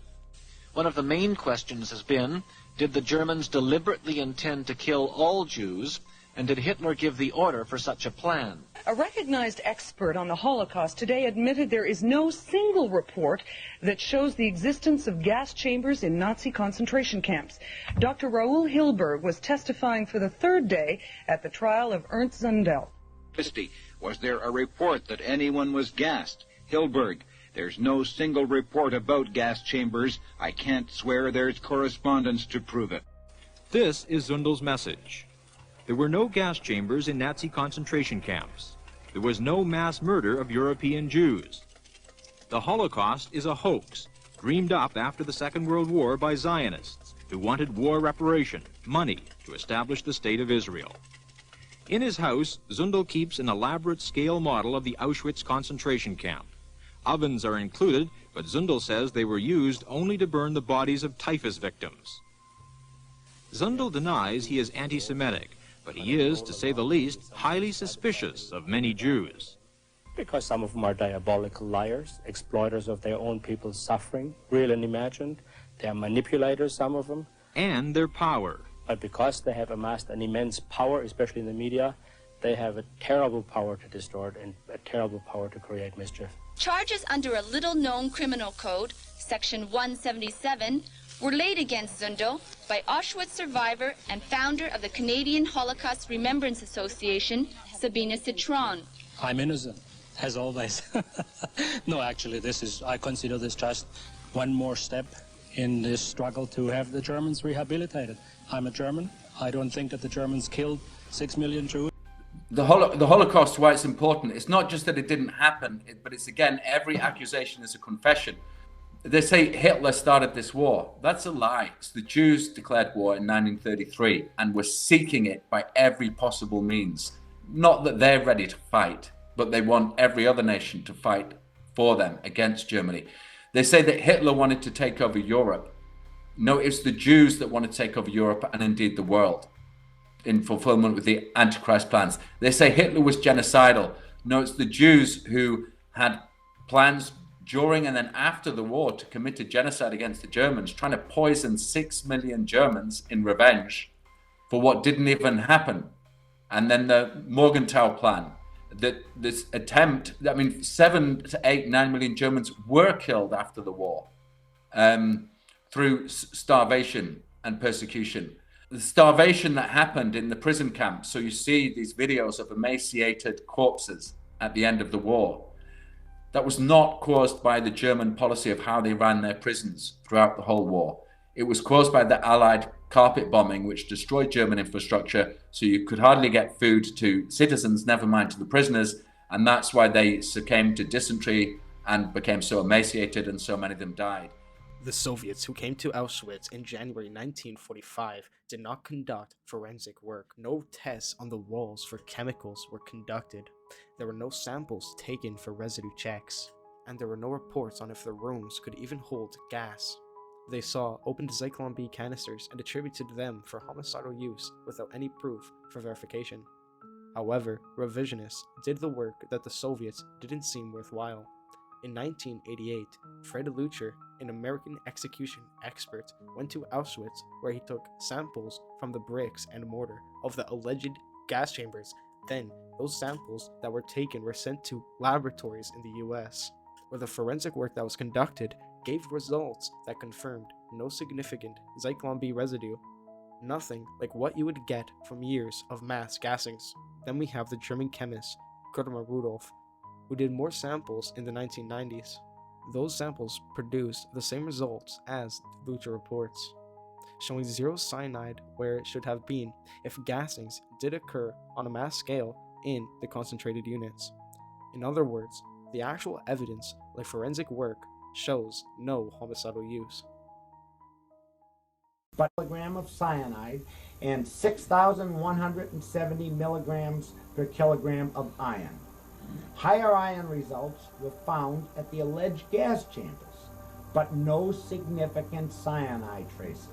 One of the main questions has been, did the Germans deliberately intend to kill all Jews, and did Hitler give the order for such a plan? A recognized expert on the Holocaust today admitted there is no single report that shows the existence of gas chambers in Nazi concentration camps. Dr. Raul Hilberg was testifying for the third day at the trial of Ernst Zundel. Christie, was there a report that anyone was gassed? Hilberg, there's no single report about gas chambers. I can't swear there's correspondence to prove it. This is Zundel's message. There were no gas chambers in Nazi concentration camps. There was no mass murder of European Jews. The Holocaust is a hoax, dreamed up after the Second World War by Zionists who wanted war reparation, money, to establish the State of Israel. In his house, Zundel keeps an elaborate scale model of the Auschwitz concentration camp. Ovens are included, but Zundel says they were used only to burn the bodies of typhus victims. Zundel denies he is anti-Semitic, but he is, to say the least, highly suspicious of many Jews. Because some of them are diabolical liars, exploiters of their own people's suffering, real and imagined. They are manipulators, some of them. And their power. But because they have amassed an immense power, especially in the media, they have a terrible power to distort and a terrible power to create mischief. Charges under a little-known criminal code, Section 177, were laid against Zundel by Auschwitz survivor and founder of the Canadian Holocaust Remembrance Association, Sabina Citron. I'm innocent, as always. No, actually, I consider this just one more step in this struggle to have the Germans rehabilitated. I'm a German. I don't think that the Germans killed 6 million Jews. The Holocaust, why it's important, it's not just that it didn't happen, but it's, again, every accusation is a confession. They say Hitler started this war. That's a lie. It's the Jews declared war in 1933 and were seeking it by every possible means. Not that they're ready to fight, but they want every other nation to fight for them against Germany. They say that Hitler wanted to take over Europe. No, it's the Jews that want to take over Europe and indeed the world, in fulfillment with the Antichrist plans. They say Hitler was genocidal. No, it's the Jews who had plans during and then after the war to commit a genocide against the Germans, trying to poison 6 million Germans in revenge for what didn't even happen. And then the Morgenthau plan, this attempt, 7 to 8, 9 million Germans were killed after the war. through starvation and persecution. The starvation that happened in the prison camps, so you see these videos of emaciated corpses at the end of the war, that was not caused by the German policy of how they ran their prisons throughout the whole war. It was caused by the Allied carpet bombing, which destroyed German infrastructure, so you could hardly get food to citizens, never mind to the prisoners, and that's why they succumbed to dysentery and became so emaciated, and so many of them died. The Soviets who came to Auschwitz in January 1945 did not conduct forensic work. No tests on the walls for chemicals were conducted. There were no samples taken for residue checks, and there were no reports on if the rooms could even hold gas. They saw opened Zyklon B canisters and attributed them for homicidal use without any proof for verification. However, revisionists did the work that the Soviets didn't seem worthwhile. In 1988, Fred Lucher, an American execution expert, went to Auschwitz where he took samples from the bricks and mortar of the alleged gas chambers. Then, those samples that were taken were sent to laboratories in the US, where the forensic work that was conducted gave results that confirmed no significant Zyklon B residue, nothing like what you would get from years of mass gassings. Then we have the German chemist Gertmar Rudolph, who did more samples in the 1990s. Those samples produced the same results as the Lucher reports, showing zero cyanide where it should have been if gassings did occur on a mass scale in the concentrated units. In other words, the actual evidence, like forensic work, shows no homicidal use. But a milligram of cyanide and 6,170 milligrams per kilogram of iron. Higher iron results were found at the alleged gas chambers, but no significant cyanide traces.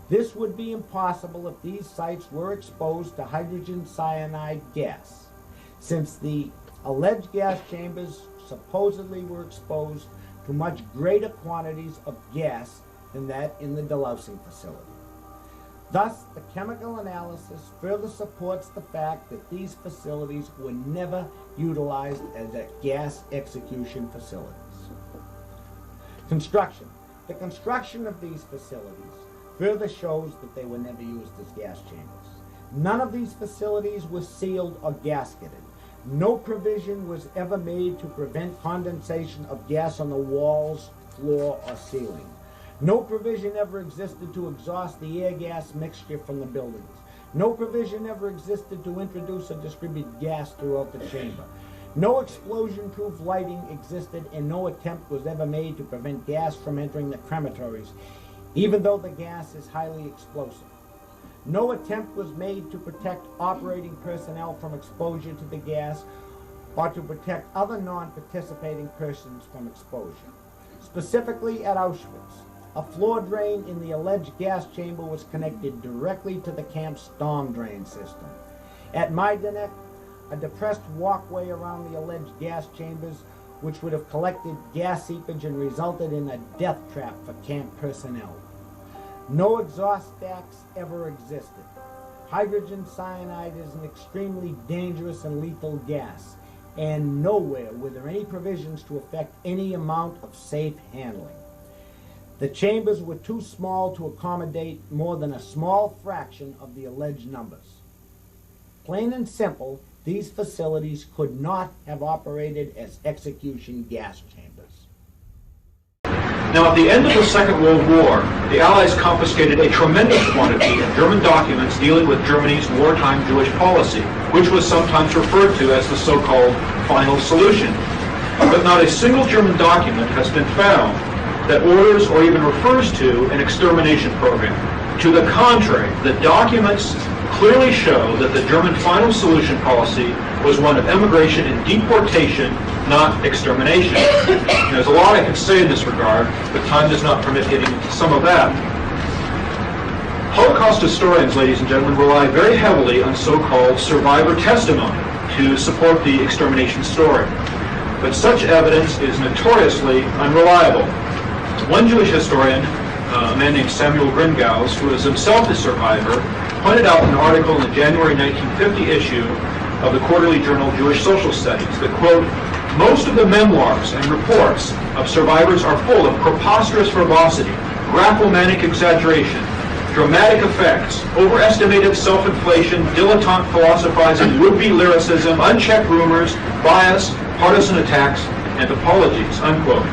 This would be impossible if these sites were exposed to hydrogen cyanide gas, since the alleged gas chambers supposedly were exposed to much greater quantities of gas than that in the delousing facility. Thus, the chemical analysis further supports the fact that these facilities were never utilized as gas execution facilities. Construction. The construction of these facilities further shows that they were never used as gas chambers. None of these facilities were sealed or gasketed. No provision was ever made to prevent condensation of gas on the walls, floor, or ceiling. No provision ever existed to exhaust the air-gas mixture from the buildings. No provision ever existed to introduce or distribute gas throughout the chamber. No explosion-proof lighting existed, and no attempt was ever made to prevent gas from entering the crematories, even though the gas is highly explosive. No attempt was made to protect operating personnel from exposure to the gas or to protect other non-participating persons from exposure. Specifically at Auschwitz, a floor drain in the alleged gas chamber was connected directly to the camp's storm drain system. At Majdanek, a depressed walkway around the alleged gas chambers, which would have collected gas seepage and resulted in a death trap for camp personnel. No exhaust stacks ever existed. Hydrogen cyanide is an extremely dangerous and lethal gas, and nowhere were there any provisions to effect any amount of safe handling. The chambers were too small to accommodate more than a small fraction of the alleged numbers. Plain and simple, these facilities could not have operated as execution gas chambers. Now, at the end of the Second World War, the Allies confiscated a tremendous quantity of German documents dealing with Germany's wartime Jewish policy, which was sometimes referred to as the so-called final solution. But not a single German document has been found that orders or even refers to an extermination program. To the contrary, the documents clearly show that the German final solution policy was one of emigration and deportation, not extermination. There's a lot I could say in this regard, but time does not permit getting into some of that. Holocaust historians, ladies and gentlemen, rely very heavily on so-called survivor testimony to support the extermination story. But such evidence is notoriously unreliable. One Jewish historian, a man named Samuel Gringaus, who is himself a survivor, pointed out in an article in the January 1950 issue of the quarterly journal Jewish Social Studies that, quote, most of the memoirs and reports of survivors are full of preposterous verbosity, graphomanic exaggeration, dramatic effects, overestimated self-inflation, dilettante philosophizing, would-be lyricism, unchecked rumors, bias, partisan attacks, and apologies, unquote.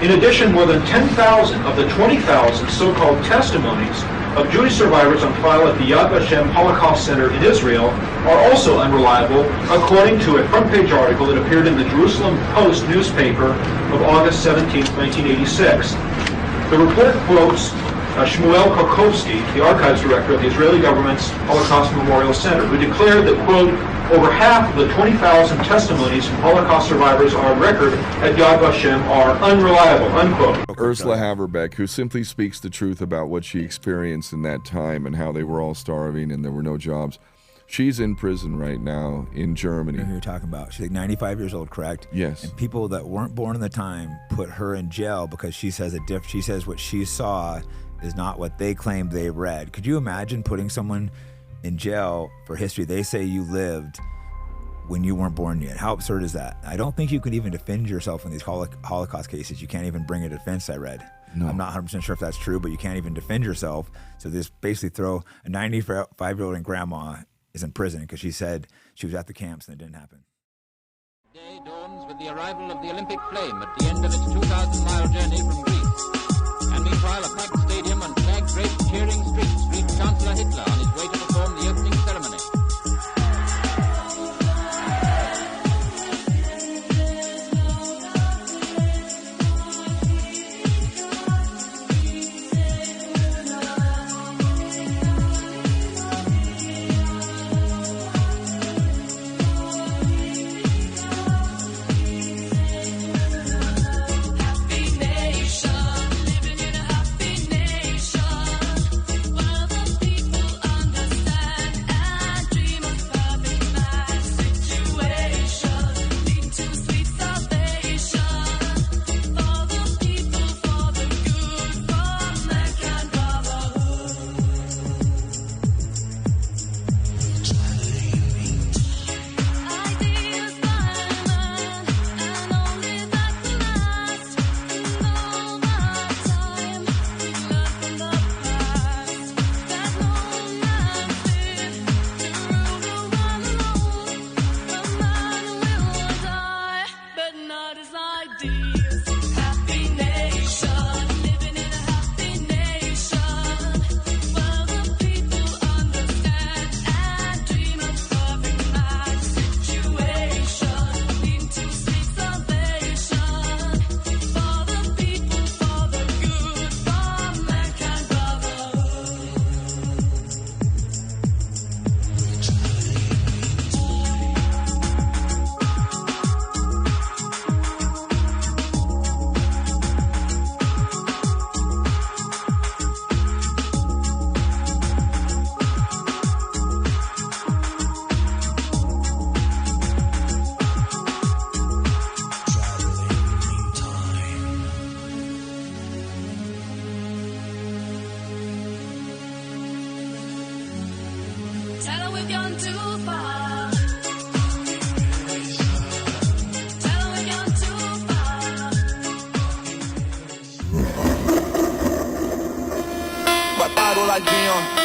In addition, more than 10,000 of the 20,000 so-called testimonies of Jewish survivors on file at the Yad Vashem Holocaust Center in Israel are also unreliable, according to a front-page article that appeared in the Jerusalem Post newspaper of August 17, 1986. The report quotes Shmuel Kokovsky, the archives director of the Israeli government's Holocaust Memorial Center, who declared that, quote, over half of the 20,000 testimonies from Holocaust survivors on record at Yad Vashem are unreliable, unquote. Ursula Haverbeck, who simply speaks the truth about what she experienced in that time and how they were all starving and there were no jobs. She's in prison right now in Germany. Who you're talking about? She's like 95 years old, correct? Yes. And people that weren't born in the time put her in jail because she says she says what she saw is not what they claimed they read. Could you imagine putting someone in jail for history they say you lived when you weren't born yet? How absurd is that? I don't think you can even defend yourself in these Holocaust cases. You can't even bring a defense, I read. No. I'm not 100% sure if that's true, but you can't even defend yourself. So this basically throw a 95-year-old and grandma is in prison because she said she was at the camps and it didn't happen. Day dawns with the arrival of the Olympic flame at the end of its 2,000-mile journey from Greece. And meanwhile, a packed stadium and flag-draped cheering streets greet Chancellor Hitler on his way to perform the opening ceremony.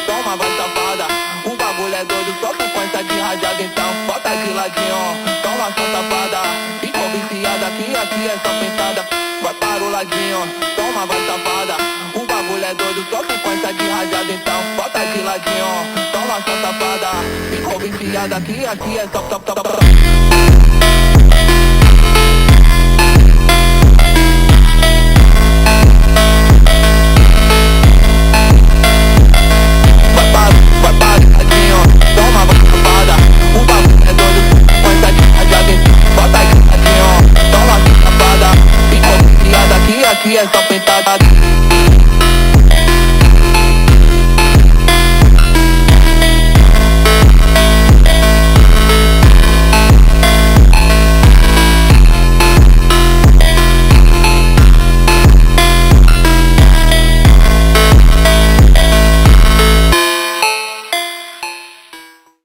Toma, vai safada, o bagulho é doido, só frequência de rajada, então bota de ladinho, toma sua safada, ficou viciada, que aqui é só pensada, vai para o ladinho, toma, vai safada, o bagulho é doido, só frequência de rajada, então bota de ladinho, toma sua safada, ficou viciada, que aqui é só